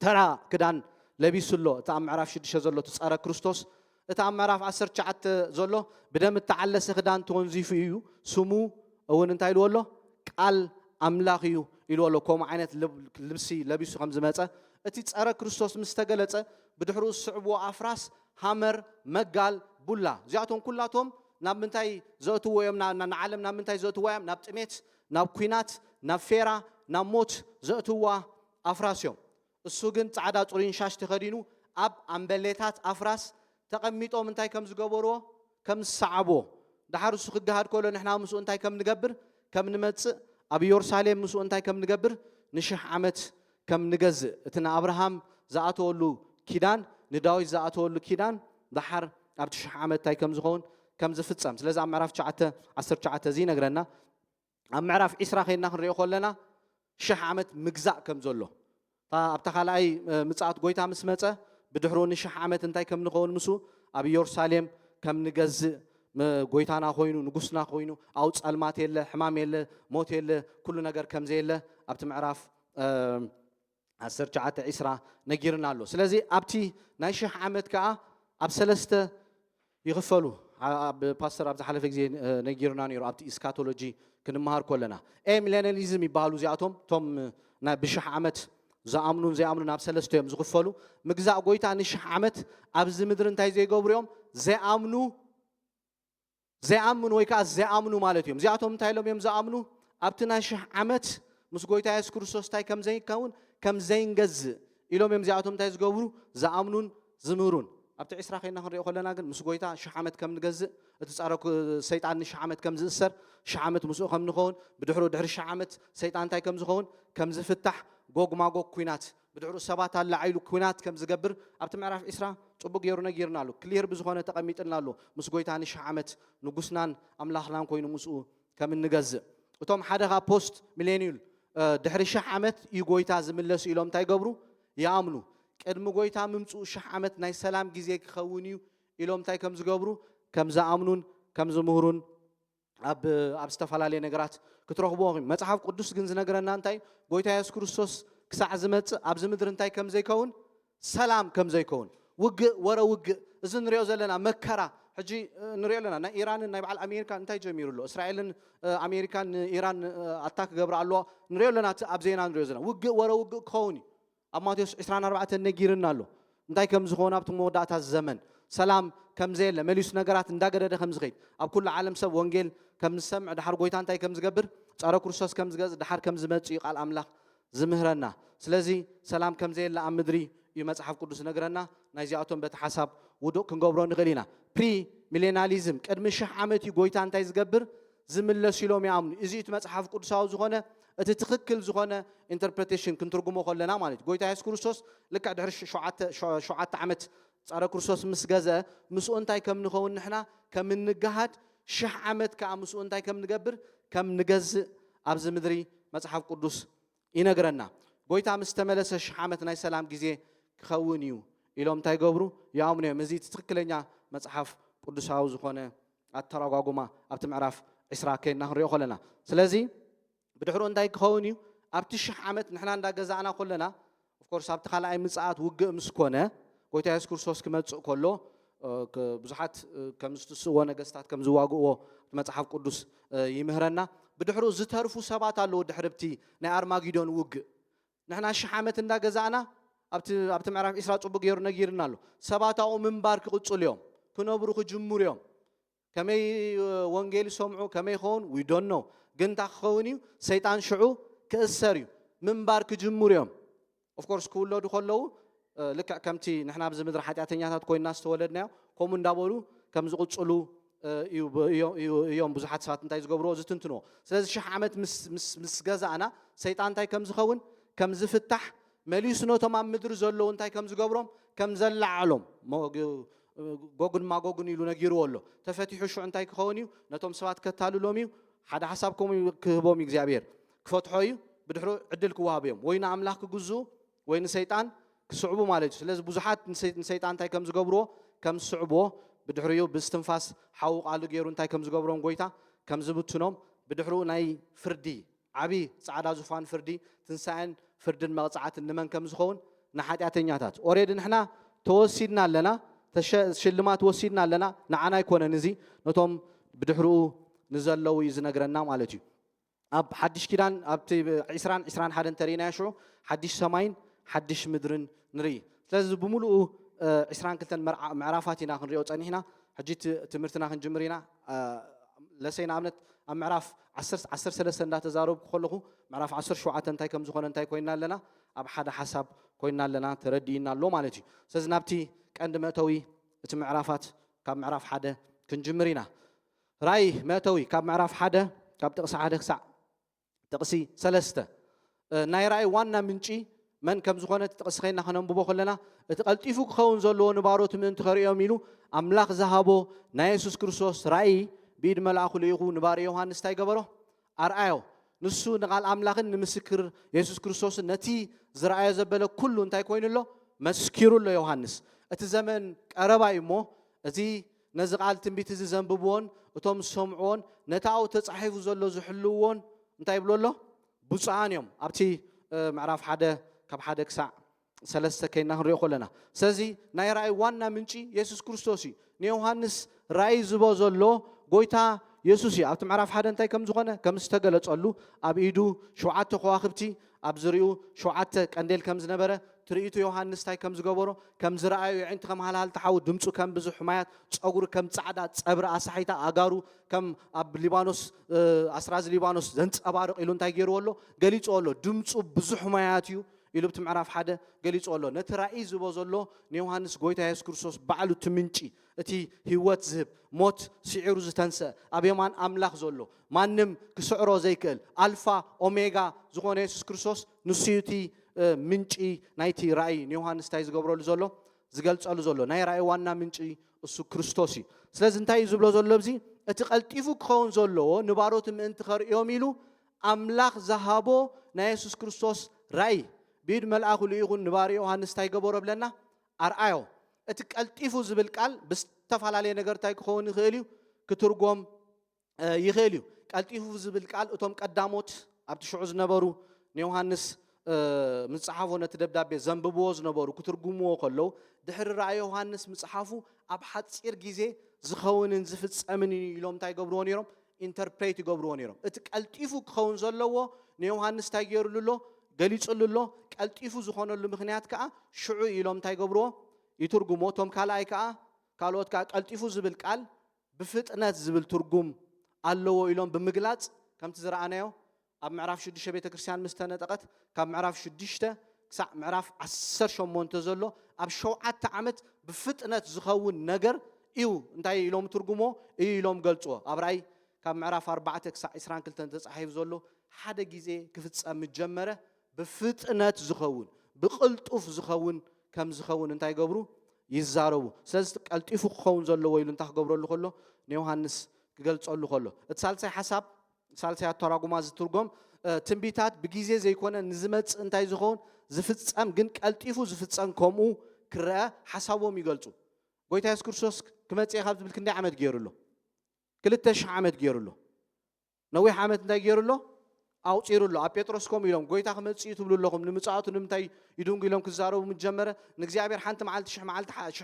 ተራ ክዳን ለቢሱሎ እቲ ኣብ ምዕራፍ 6 ዘሎ ጸረ ክርስቶስ እቲ ኣብ ምዕራፍ 19 ዘሎ ብደም እተዓለሰ ክዳን ተወንዚፉ እዩ ስሙ እውን እንታይ ኢልዎ ኣሎ ቃል ኣምላኽ እዩ ኢልዎ ኣሎ ከምኡ ዓይነት ልብሲ ለቢሱ ከም ዝመጸ እቲ ጸረ ክርስቶስ ምስ ተገለጸ ብድሕሪኡ ዝስዕብዎ ኣፍራስ ሃመር መጋል ቡላ እዚኣቶም ኩላቶም ናብ ምንታይ ዘእትዎ እዮም ንዓለም ናብ ምንታይ ዘእትዎ እዮም ናብ ጥሜት ናብ ኩናት ናብ ፌራ ናብ ሞት ዘእትዋ ኣፍራስ እዮም እሱ ግን ጻዕዳ ጽሩይን ሻሽ ተኸዲኑ ኣብ ኣምበሌታት ኣፍራስ ተቐሚጦም እንታይ ከም ዝገበርዎ ከም ዝሰዓብዎ ድሓር እሱ ክገሃድ ከሎ ንሕና ምስኡ እንታይ ከም ንገብር ከም ንመጽእ ኣብ ኢየሩሳሌም ምስኡ እንታይ ከም ንገብር ንሽሕ ዓመት ከም ንገዝእ እቲ ንኣብርሃም ዝኣተወሉ ኪዳን ንዳዊት ዝኣተወሉ ኪዳን دحر أبت شح عمت تاي كم زخون كم زفتسم سلازم أم معرف شعته 10 زين قرنا أم معرف إسرا خينا خنريو خلنا شح عمت مجزاء كم زلوا فأبتخال أي متساعد قويتها مسمته بدحرون شح عمت انتاي كم نخون مسو أبي يورساليم كم نجز قويتانا خوينو نقصنا خوينو أوتس المات يله حمام يله موت يله كل نجار كم زي يله أبت معرف 10 إسرا نجيرنا له سلازي أبتي نايشح عمت كأ أب سلسته يغفلوا باستر أبت حلف زي نجيرنا نيرو أبتي إسكاتولوجي كنا مهار كلنا ميلانيزم يبالو زياتهم توم نا بشح عمت زامنون زي أمنون أب سلسته يوم زغفلوا مجزاء قويتا نشح عمت أبز مدرن تاي زي قبريهم زي أمنو ويكا زي أمنو مالتهم زياتهم تايلهم يوم زي أمنو أبتنا شح عمت مس قويتا يسكرسوس تاي كم زي كون كم زين جز إلهم يوم زياتهم تايز قبرو زامنون زمرون أبت إسرا خينا خنري أخلنا ناقن مسقويتا شحمت كم نجز تسأرك سيطان شحمت كم زسر شحمت مسوق كم نخون بدحرو دحر شحمت سيطان تاي كم زخون كم زفتح جوج ما جوج كوينات بدحرو سبات على عيلو كوينات كم زجبر أبت معرف إسرا صبوا جيرنا جيرنا له كلير بزخونة تقميت لنا له مسقويتا شحمت نقصنان أملاخلان كوينو مسؤول كم نجز وتوم حدا بوست ميلينيول دحر شحمت يقويتا زملس إلهم تاي قبرو يعملوا قدم قويتا ممصو شحمت ناي سلام جزيك خونيو إلهم تاي كم زقبرو كم زامنون كم زمهرون أب استفعلالي نجارات كتروحبوهم متحف قدوس جنز نجارنا أنتاي قويتا يسوع كريستوس كسع زمت أب زمدر أنتاي كم زي كون سلام كم زي كون وج ورا وج إذن رياض لنا مكرة حجي نريال لنا إيران نبع أمريكا أنتاي جميل له إسرائيل أمريكا إيران أتاك جبر الله نريال لنا أب زينا نريال لنا وج ورا وج كوني أما تيس إسرائيل 4 نجيرنا له نتاي كم زخون أب تمودات الزمن سلام كم زي له مليس نجارات ندقر ده خمس غيد أب كل عالم سب وانجيل كم سمع دحر قويتان تاي كم زجبر صار كورساس كم زجاز دحر كم زمت يقال أملاك زمهرنا سلازي سلام كم زي له أمدري يمسحف قدوس نجرنا نايزياتهم بتحسب ودو كنجبرون غلينا بري ميليناليزم قد مش عمت قويتان تاي زجبر زمل سيلوم يعمل إزيت مسحف قدوس أو زغنا أتتخكل زغنا interpretation كنترجمه خلنا مالت قويتا يسوع كريستوس لك دحر شعات عمت صار كريستوس مسجزة مسؤون تاي كم نخون نحنا كم نجهد شح عمت كمسؤون تاي كم نجبر كم نجز أبز مدري مسحف قدوس ينقرنا قويتا مستملس شح عمت ناي سلام جزيه خونيو إلهم تاي قبرو يومنا مزيد تخكلنا مسحف قدوس أو زغنا التراجعوما أبتمعرف إسراء نهر يخلنا سلازي بدحرون دايك خونيو أبتشح عمت نحنا ندا جزعنا كلنا of course أبت خلا أي مساعات وجه مسكونة قويت يسكر سوس كم كله بزحات كم استسونا جستات كم زواجو متحف قدوس يمهرنا بدحرو زتهرفو سبعة على دحربتي نار ماجدون وجه نحنا شحمت ندا جزعنا أبت معرف إسرائيل صبغ يرنا جيرنا له سبعة أو من بارك قدس اليوم كنا بروح جمهور يوم كم وانجيل سمعوا كم يخون we don't know جنت خوني سيطان شعو كأسريو من بارك جمهور يوم of course كله دخلوا لك كمتي نحن بز مدر حياتنا تكون الناس تولدنا كم من دابولو كم زقط صلوا يوم بزحات ساعات نتايز قبرو زتنتنو سلسل شح عمت مس جزء أنا سيطان تاي كم زخون كم زفتح مليس نو تمام مدر زلوا نتاي كم زقبرهم كم زل علم جوجن ما جوجن يلونا جيرولو تفتحوا شو نتاي خونيو نتوم سوات كتالو لوميو حدا حسابكم كهبوم يجزابير كفتحوي بدحرو عدل كوابيهم وين أملاك جزء وين سيطان كصعوبة مالج لازم بزحات سيطان تاي كم زقبرو كم صعوبة بدحريو باستنفاس حوق على جيرون تاي كم زقبرهم قويتا كم زبطنهم بدحرو ناي فردي عبي سعادة زفان فردي تنسان فرد المقطعات النمن كم زخون نحات أتنياتات أريد نحنا توصينا لنا شلمات توصينا لنا نعنا يكون نزي نتوم بدحرو نزل لو يزنقرنا مالتي أب حدش كيران أب عسران حدن ترينا شو حدش سماين حدش مدرن نري لازم بملؤ عسران كلتن معرفاتنا خنريوت أني هنا حجيت تمرتنا خنجمرينا لسينا عملت معرف عصر سلسلة لا تزارب خلقه معرف 10 شعات انتاي كم زخون انتاي كوينا لنا أب حدا حسب كوينا لنا تردينا لو مالتي سزنابتي كأند مأتوي معرفات كم معرف حدا كنجمرينا راي مأتوي كم معرف حدا كم تقص حدا ساعة تقصي سلسته ناي راي وانا منشي من كم زخانة تقصخينا خنم ببخلنا تقلتيفو خون زلوا نبارو تمن تخريو ميلو أملاك ذهبو نايسوس كريستوس رأي بيد ملاك ليغو نبار يوحنس تاي قبره أرأيو نسو نقال أملاك نمسكر يسوس كريستوس نتي زرعي زبالة كله انتاي كوين الله مسكيرو له يوحنس اتزمن قرباي مو ازي نزقال تنبيت زي زنببون وتم سمعون نتاو تصحيفو زلو زحلوون انتاي بلو الله بصعان يوم ابتي معرف حدا كاب حدا كسع سلسة كينا نريو لنا سازي ناي رأي وانا منشي يسوس كريستوسي نيوحنس رأي زبو زلو قويتا يسوسي ابت معرف حدا انتاي كم زغنا كم استقلت قالو اب ايدو شوعات خواخبتي اب زريو شوعات قنديل كم زنبره تريتو يوحنس تاي كم زغبرو كم زرأيو عينت كم حلال تحاو دمصو كم بزو حمايات صغور كم صعدا صبر اسحيتا اغارو كم اب ليبانوس اسراز ليبانوس زنصبارق إلو انتاي غيرولو غليصولو دمصو بزو حماياتيو إلو بتمعرف حدا غليصولو نترأي زبو زلو نيوحنس غويتا يسوع كريستوس بعلو تمنشي اتي هيوت زهب موت سعيرو زتنسى ابيمان املاخ زلو مانم كسعرو زيكل الفا اوميغا زغون يسوع كريستوس نسيوتي منشي نايتي رأي نيوحنس تاي زغبرو زلو زغلصلو زلو ناي رأي وانا منشي اسو كريستوسي سلاز انتاي زبلو زلو بزي اتقلطيفو كون زلو نباروت من تخريو ميلو املاخ زهابو نا يسوع كريستوس رأي بيد ملأخو ليغون نبار يوحنس تاي غبرو بلنا ارأيو اتقلطيفو زبل قال بستفعلالي ነገር ታይ ክኸውን ይኽእልዩ ክትርጎም ይኽእልዩ ቀልጢፉ ዝብል ቃል እቶም ቀዳሞት ኣብቲ ሽዑ ዝነበሩ ንዮሐንስ ምጽሓፎ ነቲ ደብዳቤ ዘንብብዎ ዝነበሩ ክትርጉምዎ ከለው ድሕሪ ራእይ ዮሐንስ ምጽሓፉ ኣብ ሓጺር ግዜ ዝኸውንን ዝፍጸምን ኢሎም እንታይ ገብርዎ ነይሮም ኢንተርፕሬት ይገብርዎ ነይሮም እቲ ቀልጢፉ ክኸውን ዘለዎ ንዮሐንስ እንታይ ገይሩሉሎ ገሊጹሉሎ ቀልጢፉ ዝኾነሉ ምክንያት ከዓ ሽዑ ኢሎም እንታይ ገብርዎ ይትርጉሞ ቶም ካልኣይ ከዓ ካልኦት ከዓ ቀልጢፉ ዝብል ቃል ብፍጥነት ዝብል ትርጉም ኣለዎ ኢሎም ብምግላጽ ከምቲ ዝረኣናዮ ኣብ ምዕራፍ 6 ቤተ ክርስቲያን ምስተነጠቀት ካብ ምዕራፍ 6 ክሳብ ምዕራፍ 18 ዘሎ ኣብ 7 ዓመት ብፍጥነት ዝኸውን ነገር እዩ እንታይ ኢሎም ትርጉሞ እዩ ኢሎም ገልጽዎ ኣብ ራእይ ካብ ምዕራፍ 4 ክሳብ 22 ተጻሒፍ ዘሎ ሓደ ግዜ ክፍጸም ጀመረ بفتنة زخون بقلطف زخون كم زخون انتاي قبرو يزارو سلست قلطيفو خون زلو ويلو انتا قبرو له كله نيوحنس قلص له كله اتسالسي حساب سالسي تراغما زترغم تنبيتات بغيزه زيكونه نزمت انتاي زخون زفصم ግን قلطيفو زفصم كومو كرا حسابهم يغلصو ጎይታ ኢየሱስ ክርስቶስ ክመጽ ይኻብ ዝብል ክንደይ ዓመት ገይሩሎ 2000 ዓመት ገይሩሎ ነዊሕ ዓመት እንታይ ገይሩሎ አውጪሩሎ ኣብ ጴጥሮስ ኮም ኢሎም ጎይታ ክመጽ ይትብሉለኩም ንምጽአቱ ንምንታይ ይዱንግ ኢሎም ክዛረቡ ምጀመረ ንእግዚአብሔር ሓንቲ መዓልቲ ሽሕ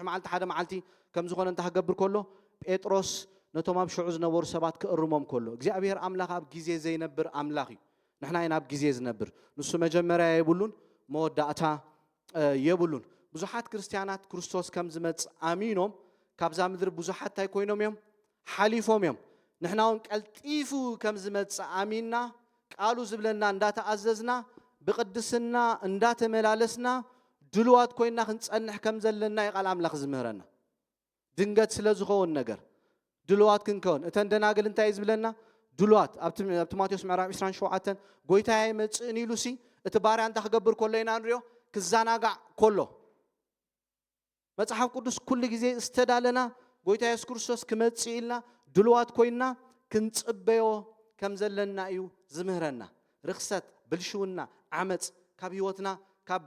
መዓልቲ ሓደ መዓልቲ ከም ዝኾነ እንታ ክገብር ከሎ ጴጥሮስ ነቶም ኣብ ሽዑ ዝነበሩ ሰባት ክእርሞም ከሎ እግዚአብሔር ኣምላኽ ኣብ ግዜ ዘይነብር ኣምላኽ እዩ ንሕና ኢና ኣብ ግዜ ዝነብር ንሱ መጀመርያ የብሉን መወዳእታ የብሉን ብዙሓት ክርስቲያናት ክርስቶስ ከም ዝመጽ ኣሚኖም ካብዛ ምድሪ ብዙሓት ታይ ኮይኖም እዮም ሓሊፎም እዮም ንሕናውን ቀልጢፉ ከም ዝመጽ ኣሚንና ቃሉ ዝብለና እንዳተኣዘዝና ብቅድስና እንዳተመላለስና ድልዋት ኮይና ክንጸንሕ ከም ዘለና ይቃል ኣምላኽ ዝምህረና ድንገት ስለ ዝኸውን ነገር ድልዋት ክንከውን እተን ደናግል እንታይ ዝብለና ድልዋት ኣብ ማቴዎስ ምዕራፍ 27 ጎይታ ይመጽእን ኢሉሲ እቲ ባርያ እንታ ክገብር ከሎ ኢና ንሪኦ ክዛናጋዕ ከሎ መጽሐፍ ቅዱስ ኩሉ ግዜ ዝተዳለና ጎይታ ኢየሱስ ክርስቶስ ክመጽእ ኢልና ድልዋት ኮይና ክንጽበዮ ከም ዘለና እዩ ዝምህረና ርክሰት ብልሽውና ዓመጽ ካብ ህይወትና ካብ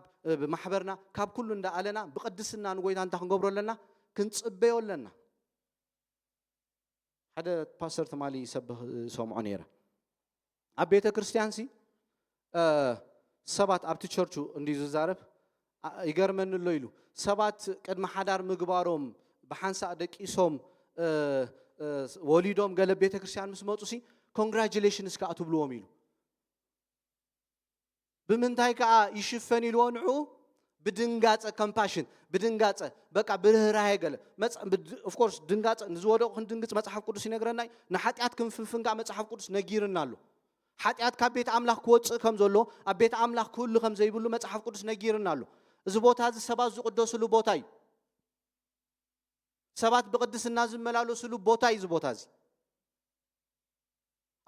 ማሕበርና ካብ ኩሉ እንዳኣለና ብቅድስና ንጎይታ እንታ ክንገብሮ ኣለና ክንጽበዮ ኣለና ሓደ ፓስተር ተማሊ ይሰብኽ ሰምዖ ነይረ ኣብ ቤተ ክርስቲያን ሲ ሰባት ኣብቲ ቸርቹ እንዲ ዝዛረብ ይገርመንሎ ኢሉ ሰባት ቅድሚ ሓዳር ምግባሮም ብሓንሳእ ደቂሶም ወሊዶም ገለ ቤተ ክርስቲያን ምስ መጹ ሲ ኮንግራቹሌሽንስ ከዓ ትብልዎም ኢሉ ብምንታይ ከዓ ይሽፈን ኢልዎ ንዑ ብድንጋጸ ኮምፓሽን ብድንጋጸ በቃ ብርህራሄ ገለ ኦፍ ኮርስ ድንጋጸ ንዝወደቁ ክንድንግጽ መጽሐፍ ቅዱስ ይነግረና ንሓጢአት ክንፍንፍን ከዓ መጽሐፍ ቅዱስ ነጊርና ኣሎ ሓጢአት ካብ ቤተ ኣምላኽ ክወጽእ ከም ዘሎ ኣብ ቤተ ኣምላኽ ክህሉ ከም ዘይብሉ መጽሐፍ ቅዱስ ነጊርና ኣሎ እዚ ቦታ እዚ ሰባት ዝቅደስሉ ቦታ እዩ ሰባት ብቅድስና ዝመላለስሉ ቦታ እዩ እዚ ቦታ እዚ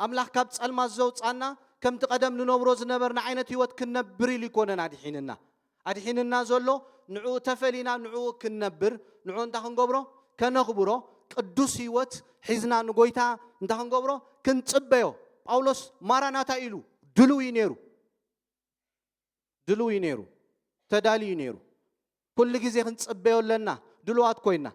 ኣምላኽ ካብ ጸልማት ዘውጻና كم تقدم ننبرو زنبرنا عينة هيوت كنبر ليكوننا أدحيننا زولو نعو تفلينا نعو كنبر نعو انتا خنقبرو كنخبرو قدوس هيوت حزنا نقويتا انتا خنقبرو كنتصبيو باولوس ماراناتا إلو دلو ينيرو تدالي ينيرو كل جزء كنتصبيو لنا دلوات كوينا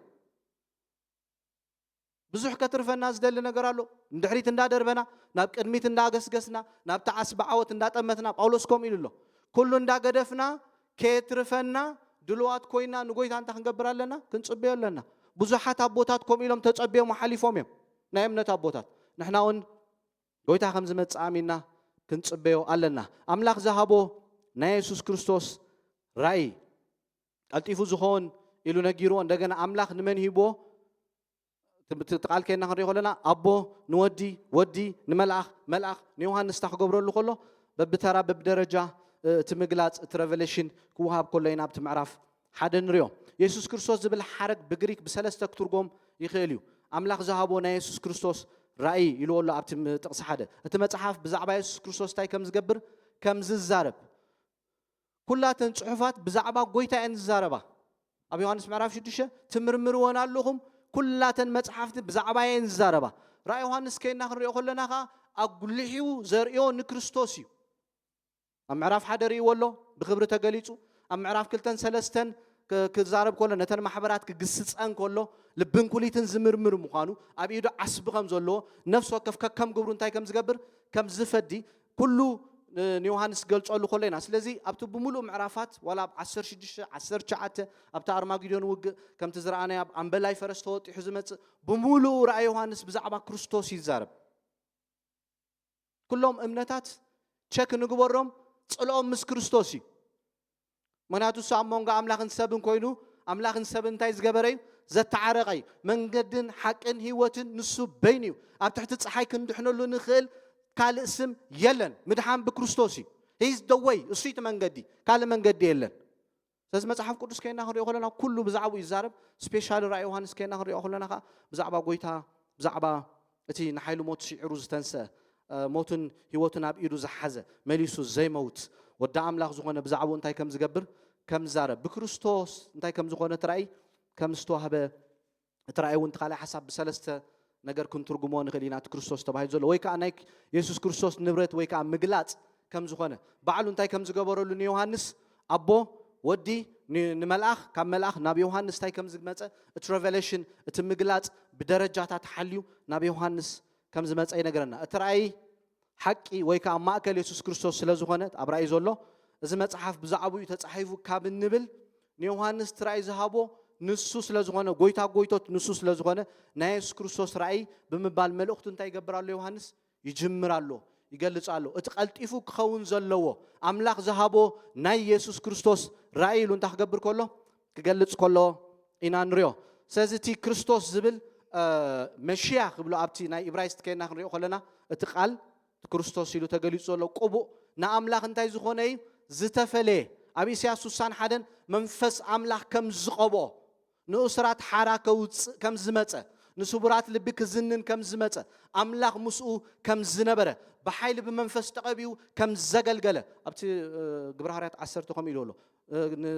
بزح كترفنا زدل نقرالو ندحريت اندا دربنا ناب قدميت اندا غسغسنا ناب تعصب عوت اندا طمتنا باولوس كوم يلو كل اندا قدفنا كيترفنا دلوات كوينا نغويتا انت خنغبرالنا كنصبيو لنا بزحات ابوتات كوم يلوم تصبيو محاليفوم يم نايمنت ابوتات نحناون غويتا خمز مصامينا كنصبيو علنا املاك زهابو نا يسوع كريستوس راي التيفو زخون يلو نغيرو እንደገና املاك نمن هيبو تقال كينا خري خلنا أبو ودي نملأخ نيوهانس تخبروا له كله ببترا ببدرجة تمجلات ترافليشن كوهاب كله يناب تمعرف حدا نريو يسوع كريستوس زبل حرق بجريك بسلست ترجم يخيليو أملاك ذهبونا يسوع كريستوس رأي يلو الله أبتم تقص حدا أتمتحف بزعبة يسوع كريستوس تاي كم زجبر كم ززارب كلها تنصحفات بزعبة قويتا إن زاربة أبي يوحنس معرف شو تشة تمرمرون علىهم كلاتن مصحفت بزعباين زاربا راي يوحنس كينا خريو خلنا خا اغلحيو زريو نكريستوسيو ام معرف حدري ولو بخبر تغليصو ام معرف كلتن سلستن كزارب كله نتن محبرات كغسصن كله لبن كليتن زمرمر مخانو ابيدو عصب خم زلو نفسو كف كم غبر انتي كم زغبر كم زفدي كله يوحنس قالصلو خلينا سلازي ابت بملو معرفات ولا 10 6 10 9 ابت ارماغيدون وق كم تزرعنا ام بلاي فرستوت يحزمت بملو راي يوحنس بزعبا كريستوس يزارب كلهم امنتات تشك نغبرهم صلوم مس كريستوسي مناتو سامونغا املاخن سبن كوينو املاخن سبن تاي زغبري زتعرقي منقدن حقن هيوتن نسو بينيو اب تحت صحاي كندحنلو نخل قال اسم يلن مدحان بكريستوسي هيز ذا واي السيت منقدي قال منقدي يلن ساز مصحف قدس كينا خريو خلنا كله بزعبو يزارب سبيشال راي يوحنس كينا خريو خلنا خا بزعبا غويتا بزعبا اتي نحيلو موت شعرو زتنسى موتن هيوتن اب ايدو زحزه مليسو زي موت ودا املاخ زغونه بزعبو انتي كم زغبر كم زارب بكريستوس انتي كم زغونه تراي كم استوهبه تراي وانت قال حسب بسلسته نجار كنت ترجمون خلينا كريستوس تبعي زول ويكا نايك يسوع كريستوس نبرت ويكا مجلات كم زخانة بعلو انتي كم زجبروا لني يوحنس أبو ودي نملأخ كم ملأخ نبي يوحنس تاي كم زجمت ترافليشن تمجلات بدرجات تحليو نبي يوحنس كم زمت أي نجارنا أترأي حكي ويكا ما أكل يسوع كريستوس لزخانة أبرأي زوله زمت صحف بزعبو يتصحفوا كابن نبل يوحنس ترأي ذهبو نصوص لزغونه غويتوت نصوص لزغونه نايس كريستوس راي بمبال ملؤخت انت يغبرالو يوحنس يجمرالو يغلصالو اتقلطيفو كخون زلوو املاك زهابو ناي يسوع كريستوس راي لو انت خغبر كله كغلص كله اينا نريو سازتي كريستوس زبل مشياخ بلو ابتي ناي ابرايست كينا نريو خلنا اتقال كريستوس يلو تغليصولو قبو نا املاك انتي زخونه زتفله ابي سياسوسان حدن منفس املاك كم زقبو نؤسرات حراكة كم زمتة نسبرات لبك زنن كم زمتة أملاك مسؤو كم زنبرة بحيل بمنفس تقبيو كم زجل جله أبتي جبرهارات عسرتكم يلولو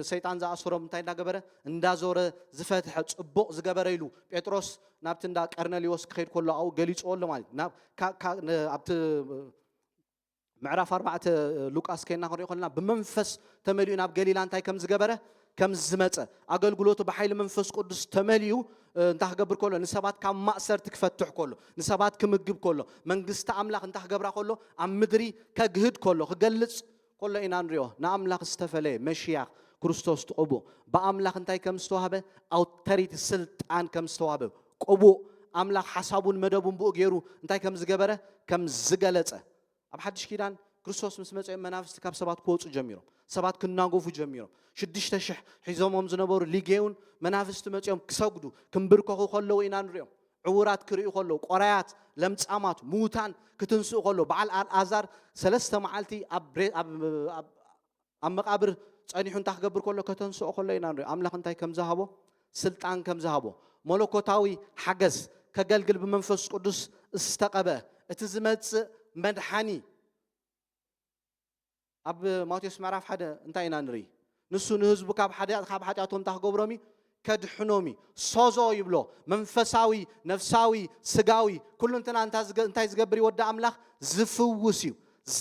سيطان ذا أسرم تاينا جبرة ندازور زفت حج بق زجبرة يلو بيتروس نابتن دا كارنليوس خير كله أو جليش أول مال ناب كا أبت معرف 4 لوكاس كينا خري قلنا بمنفس تمليو ناب جليلان تاي كم زجبرة كم زمتة أقول قلوته بحيل منفس قدس تمليو انت حجبر كله نسبات كم مأسر تكفتح كله نسبات كم تجيب كله من قست أملاك انت حجبره كله عم مدري كجهد كله خجلس كله إن أنريو نأملاك استفله مشياخ كريستوس تقبو بأملاك انت كم استوهبه أو تريد السلطان كم استوهبه قبو أملاك حسابون مدبون بوجيرو انت كم زجبره كم زجلته أبحدش كيران كريستوس مسمى منافس كاب سبات كوتس جميرهم سبات كنا نقوف جميرهم شدش تشح حزامهم زنبور ليجيون منافس تمتيهم كسجدوا كمبركوا خلوا إنان ريهم عورات كريو خلوا قريات لمت أمات موتان كتنسو خلوا بعل أزار سلسة معلتي أم مقابر أني حنت أخبر كله كتنسو خلوا إنان ريهم أملاك أنتي كم ذهبوا سلطان كم ذهبوا ملوكوتاوي حجز كجل قلب منفس قدس استقبه اتزمت مدحني ኣብ ማቴዎስ ምዕራፍ 1 እንታይ ኢና ንርኢ ንሱ ንህዝቡ ካብ ሓጢኣቶም ታኽገብሮሚ ከድሕኖሚ ሶዞ ይብሎ መንፈሳዊ ነፍሳዊ ስጋዊ ኩሉ እንታይ ዝገብር ወዲ ኣምላኽ ዝፍውስ እዩ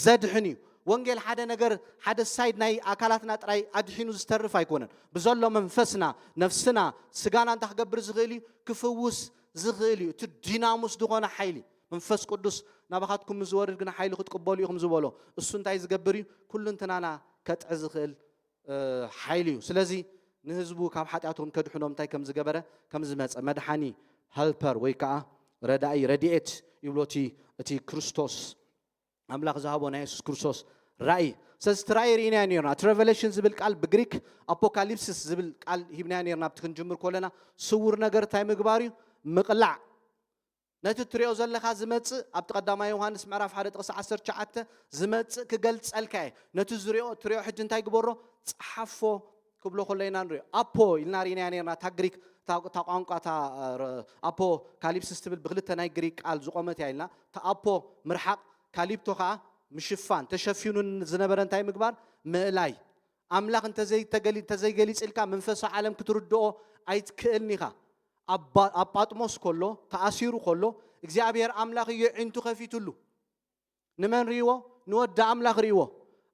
ዘድሕን እዩ ወንጌል ሓደ ነገር ሓደ ሳይድ ናይ ኣካላትና ጥራይ ኣድሒኑ ዝተርፍ ኣይኮነን ብዘሎ መንፈስና ነፍስና ስጋና እንታይ ክገብር ዝኽእል እዩ ክፍውስ ዝኽእል እዩ እቲ ዲናሙስ ዝኾነ ሓይሊ መንፈስ ቅዱስ ናባኻትኩም ዝወርድ ግን ሓይሊ ክትቅበሉ ኢኹም ዝበሎ እሱ እንታይ ዝገብር እዩ ኩሉ እንትናና ከጥዕ ዝኽእል ሓይሊ እዩ ስለዚ ንህዝቡ ካብ ሓጢኣቶም ከድሕኖም እንታይ ከም ዝገበረ ከም ዝመፀ መድሓኒ ሄልፐር ወይ ከዓ ረዳኢ ረድኤት ይብሎ እቲ ክርስቶስ ኣምላኽ ዝሃቦ ናይ ኢየሱስ ክርስቶስ ራእይ ስለዚ እቲ ራእይ ርኢና ነርና እቲ ሬቨሌሽን ዝብል ቃል ብግሪክ ኣፖካሊፕሲስ ዝብል ቃል ሂብና ነርና ኣብቲ ክንጅምር ከለና ስውር ነገር እንታይ ምግባር እዩ ምቕላዕ ነቲ ትሪኦ ዘለኻ ዝመፅእ ኣብቲ ቀዳማይ ዮሃንስ ምዕራፍ 1 ጥቕሲ 19 ዝመፅእ ክገልፀልካ እየ ነቲ ትሪኦ ሕጂ እንታይ ግበሮ ፀሓፎ ክብሎ ከለና ንሪኦ ኣፖ ኢልና ርኢና ነርና እታ ግሪክ እታ ቋንቋ እታ ኣፖካሊፕሲስ ትብል ብክልተ ናይ ግሪክ ቃል ዝቆመት እያ ኢልና እታ ኣፖ ምርሓቕ ካሊፕቶ ከዓ ምሽፋን ተሸፊኑ ዝነበረ እንታይ ምግባር ምእላይ ኣምላኽ እንተዘይገሊፅልካ መንፈሳዊ ዓለም ክትርድኦ ኣይትክእልኒ ኢኻ ኣብ ጳጥሞስ ከሎ ተኣሲሩ ከሎ እግዚኣብሔር ኣምላኽ እዩ ዒንቱ ከፊቱሉ ንመን ርኢዎ ንወዲ ኣምላኽ ርኢዎ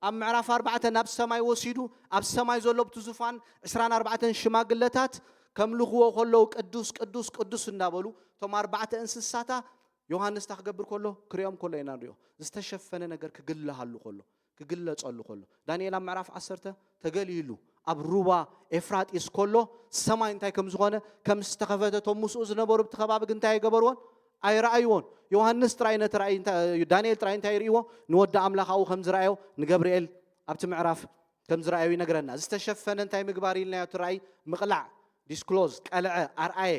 ኣብ ምዕራፍ 4 ናብ ሰማይ ወሲዱ ኣብ ሰማይ ዘሎ ብቲ ዙፋን 24 ሽማግለታት ከምልኽዎ ከለዉ ቅዱስ ቅዱስ ቅዱስ እናበሉ እቶም 4 እንስሳታ ዮሃንስ ታክገብር ከሎ ክሪኦም ከሎ ኢና ንሪኦ ዝተሸፈነ ነገር ክግለሃሉ ከሎ ክግለፀሉ ከሎ ዳንኤል ኣብ ምዕራፍ 10 ተገሊሉ ኣብ ሩባ ኤፍራጢስ ከሎ ሰማይ እንታይ ከም ዝኾነ ከም ዝተኸፈተ ቶም ምስኡ ዝነበሩ ብቲ ከባቢ ግን እንታይ ኣይገበርዎን ኣይረኣይዎን ዮሃንስ ጥራይ ነቲ ራእይ ዳንኤል ጥራይ እንታይ ርኢዎ ንወዲ ኣምላኻኡ ከም ዝረኣዮ ንገብርኤል ኣብቲ ምዕራፍ ከም ዝረኣዩ ይነግረና ዝተሸፈነ እንታይ ምግባር ኢልናዮ እቲ ራእይ ምቕላዕ ዲስክሎዝ ቀልዐ ኣርኣየ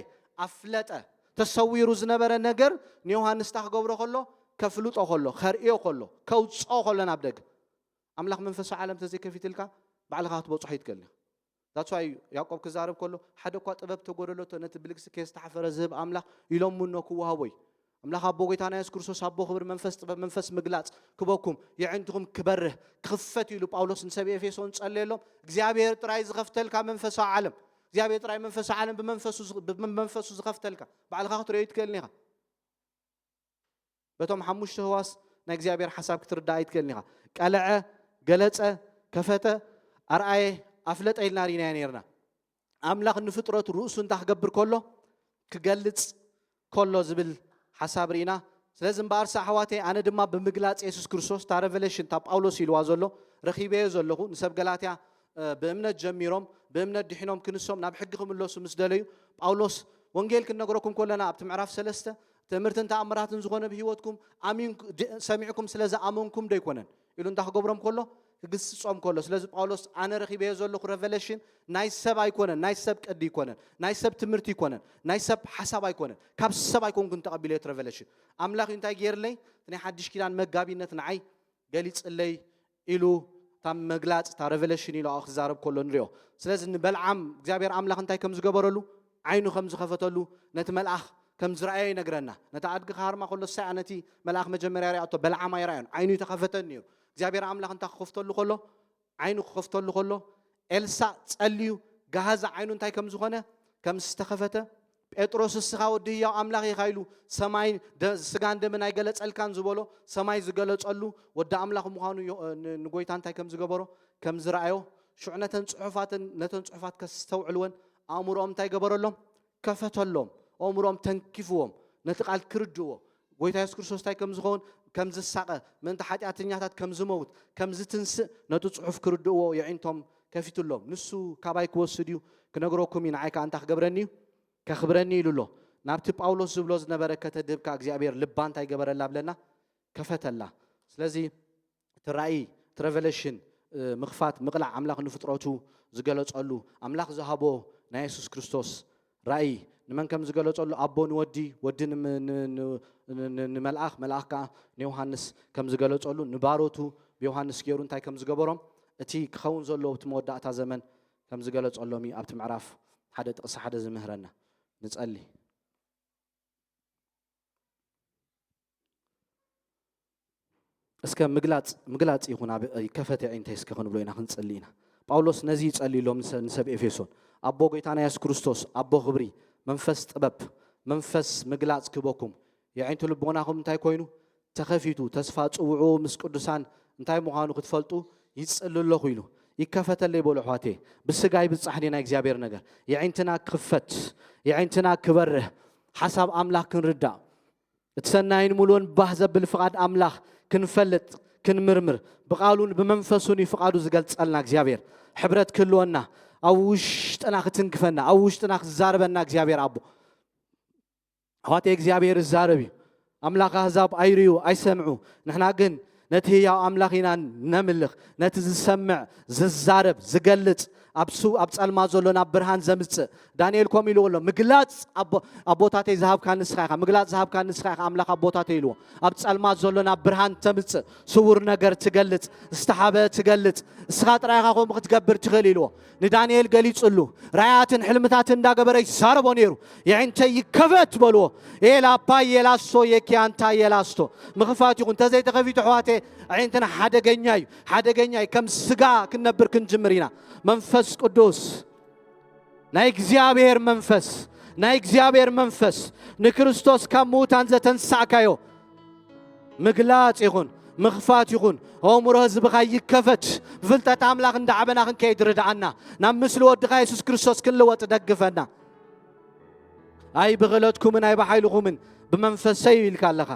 ኣፍለጠ ተሰዊሩ ዝነበረ ነገር ንዮሃንስ ታክገብሮ ከሎ ከፍልጦ ከሎ ከርእዮ ከሎ ከውፅኦ ከሎ ናብ ደገ ኣምላኽ መንፈሳዊ ዓለም ተዘይከፊትልካ ባዕልኻ ክትበፅሖ ይትክእል ዳትስ ዋይ ያዕቆብ ክዛረብ ከሎ ሓደ እኳ ጥበብ ተጎደለቶ ነቲ ብልግሲ ከዝተሓፈረ ዝህብ ኣምላኽ ኢሎም ሙኖ ክወሃቦ እዩ ኣምላኽ ኣቦ ጎይታና ኢየሱስ ክርስቶስ ኣቦ ክብሪ መንፈስ ጥበብ መንፈስ ምግላፅ ክበኩም የዕንትኩም ክበርህ ክኽፈት ኢሉ ጳውሎስ ንሰብ ኤፌሶን ጸልየሎም እግዚኣብሔር ጥራይ ዝኸፍተልካ መንፈሳዊ ዓለም እግዚኣብሔር ጥራይ መንፈሳዊ ዓለም ብመንፈሱ ዝኸፍተልካ ባዕልኻ ክትሪኦ ይትክእልኒ ኢኻ በቶም ሓሙሽተ ህዋስ ናይ እግዚኣብሔር ሓሳብ ክትርዳእ ይትክእልኒ ኢኻ ቀልዐ ገለፀ ከፈተ ኣርኣየ ኣፍለጠ ኢልና ሪና ነርና ኣምላኽ ንፍጥረቱ ርእሱ እንታይ ክገብር ከሎ ክገልፅ ከሎ ዝብል ሓሳብ ርኢና ስለዚ እምበኣርሳ ኣሕዋተይ ኣነ ድማ ብምግላፅ ኢየሱስ ክርስቶስ ታ ሬቨሌሽን ታ ጳውሎስ ኢልዋ ዘሎ ረኺበዮ ዘለኹ ንሰብ ገላትያ ብእምነት ጀሚሮም ብእምነት ድሒኖም ክንሶም ናብ ሕጊ ክምለሱ ምስ ደለዩ ጳውሎስ ወንጌል ክንነግረኩም ከለና ኣብቲ ምዕራፍ 3 ትምህርትን ተኣምራትን ዝኾነ ብሂወትኩም ኣሚን ሰሚዕኩም ስለ ዝኣመንኩም ዶ ይኮነን ኢሉ እንታይ ክገብሮም ከሎ ክግስፆም ከሎ ስለዚ ጳውሎስ ኣነ ረኺበዮ ዘለኹ ሬቨሌሽን ናይ ሰብ ኣይኮነን ናይ ሰብ ቅዲ ይኮነን ናይ ሰብ ትምህርቲ ይኮነን ናይ ሰብ ሓሳብ ኣይኮነን ካብ ሰብ ኣይኮንኩን ተቐቢለዮ ሬቨሌሽን ኣምላኽ እንታይ ገይርለይ ናይ ሓድሽ ኪዳን መጋቢነት ንዓይ ገሊፅለይ ኢሉ ታ መግላፅ ታ ሬቨሌሽን ኢሉ ክዛረብ ከሎ ንሪኦ ስለዚ ንበልዓም እግዚኣብሔር ኣምላኽ እንታይ ከም ዝገበረሉ ዓይኑ ከም ዝኸፈተሉ ነቲ መልኣኽ ከም ዝረኣዮ ይነግረና ነታ ኣድጊ ካርማ ከሎ ሳይ ነቲ መልኣኽ መጀመርያ ርኣቶ በልዓም ኣይረኣዮን ዓይኑ ተኸፈተን ነይሩ እግዚኣብሔር ኣምላኽ እንታይ ክኸፍተሉ ከሎ ዓይኑ ክኸፍተሉ ከሎ ኤልሳዕ ጸልዩ ጋሃዛ ዓይኑ እንታይ ከም ዝኾነ ከም ዝተኸፈተ ጴጥሮስ እስኻ ወዲ ህያው ኣምላኽ ኢኻ ኢሉ ሰማይ ስጋን ደምን ኣይገለፀልካን ዝበሎ ሰማይ ዝገለፀሉ ወዲ ኣምላኽ ምዃኑ ንጎይታ እንታይ ከም ዝገበሮ ከም ዝረኣዮ ሽዑ ነተን ፅሑፋት ከስተውዕልወን ኣእምሮኦም እንታይ ገበረሎም ከፈተሎም ኣእምሮኦም ተንኪፍዎም ነቲ ቃል ክርድእዎ ጎይታ ኢየሱስ ክርስቶስ እንታይ ከም ዝኸውን ከም ዝሳቐ ምእንቲ ሓጢኣተኛታት ከም ዝመውት ከም ዝትንስእ ነቲ ፅሑፍ ክርድእዎ የዒንቶም ከፊትሎም ንሱ ካባይ ክወስድ እዩ ክነግረኩም እዩ ንዓይ ከዓ እንታይ ክገብረኒ እዩ ከኽብረኒ ኢሉ ኣሎ ናብቲ ጳውሎስ ዝብሎ ዝነበረ ከተድህብካ እግዚኣብሔር ልባ እንታይ ገበረላ ብለና ከፈተላ ስለዚ እቲ ራእይ እቲ ሬቨሌሽን ምኽፋት ምቕላዕ ኣምላኽ ንፍጥረቱ ዝገለፀሉ ኣምላኽ ዝሃቦ ናይ ኢየሱስ ክርስቶስ ራእይ ንመን ከም ዝገለፀሉ ኣቦ ንወዲ ወዲ ንመልኣኽ መልኣኽ ከዓ ንዮሃንስ ከም ዝገለፀሉ ንባሮቱ ብዮሃንስ ገይሩ እንታይ ከም ዝገበሮም እቲ ክኸውን ዘሎ እቲ መወዳእታ ዘመን ከም ዝገለፀሎም እዩ ኣብቲ ምዕራፍ 1 ጥቕሲ 1 ዝምህረና ንጸሊ እስከ ምግላጽ ይሁን ይከፈት ዓይንተይ እስከ ኾን ብሎ ኢና ክንጸልይና ጳውሎስ ነዚ ይጸልይሎም ንሰብ ኤፌሶን አቦ ጌታና ኢየሱስ ክርስቶስ አቦ ክብሪ መንፈስ ጥበብ መንፈስ ምግላጽ ክበኩም የዓይንቱ ልቦናኹም እንታይ ኮይኑ ተኸፊቱ ተስፋ ጽውዑ ምስ ቅዱሳን እንታይ ምዃኑ ክትፈልጡ ይጽልለኹ ኢሉ ይከፈተለይ በሉ ሖቴ ብስጋይ ብጻሕኒና እግዚአብሔር ነገር የዓይንትና ክፈት የዓይንትና ክበርህ ሐሳብ አምላክ ክንርዳእ እትሰናይን ሙሉን ባህ ዘብል ፍቃድ አምላክ ክንፈልጥ ክንምርምር በቃሉን በመንፈሱን ይፍቃዱ ዝገልጸልና እግዚአብሔር ሕብረት ክልወና ኣብ ውሽጥና ክትንክፈና ኣብ ውሽጥና ክትዛረበና እግዚአብሔር አቦ ሖቴ እግዚአብሔር ዛረብ አምላክ አሕዛብ አይርዩ አይሰምዑ ንሕና ግን ነቲ ያው አምላኺና ነምልኽ ነቲ ዝሰምዕ ዝዛረብ ዝገልጽ ኣብ ጸልማ ዘሎና ብርሃን ዘምጽእ ዳንኤል ኮም ኢልዎ ምግላጽ ኣቦታተይ ዝሃብካ ንስኻ ኢኻ ምግላጽ ዝሃብካ ንስኻ ኢኻ አምላኽ ኣቦታተይ ኢልዎ ኣብ ጸልማ ዘሎና ብርሃን ተምጽእ ስውር ነገር ትገልጽ ዝተሓበ ትገልጽ እስኻ ጥራይኻ ኾም ክትገብር ትኽእል ኢልዎ ንዳንኤል ገሊጹሉ ራእያትን ሕልምታትን እንዳገበረ ይዛረቦ ነይሩ የዓይንተይ ይከፈት በልዎ ኤላፓ የላስቶ የኪያንታ የላስቶ ምኽፋት ይኹን ተዘይተኸፊቱ ኣሕዋቴ ዓይንትና ሓደገኛ እዩ ከም ስጋ ክንነብር ክንጅምር ኢና መንፈስ ቅዱስ ናይ እግዚአብሔር መንፈስ ንክርስቶስ ካብ ሙታን ዘተንሳእካዮ ምግላጽ ይኹን ምኽፋት ይኹን ኣእምሮ ህዝብኻ ይከፈት ብፍልጠት ኣምላኽ እንዳዓበና ክንከይድ ርድኣና ናብ ምስሊ ወድኻ ኢየሱስ ክርስቶስ ክንልወጥ ደግፈና ኣይ ብኽእለትኩምን ኣይ ብሓይልኹምን ብመንፈሰይ ኢልካ ኣለኻ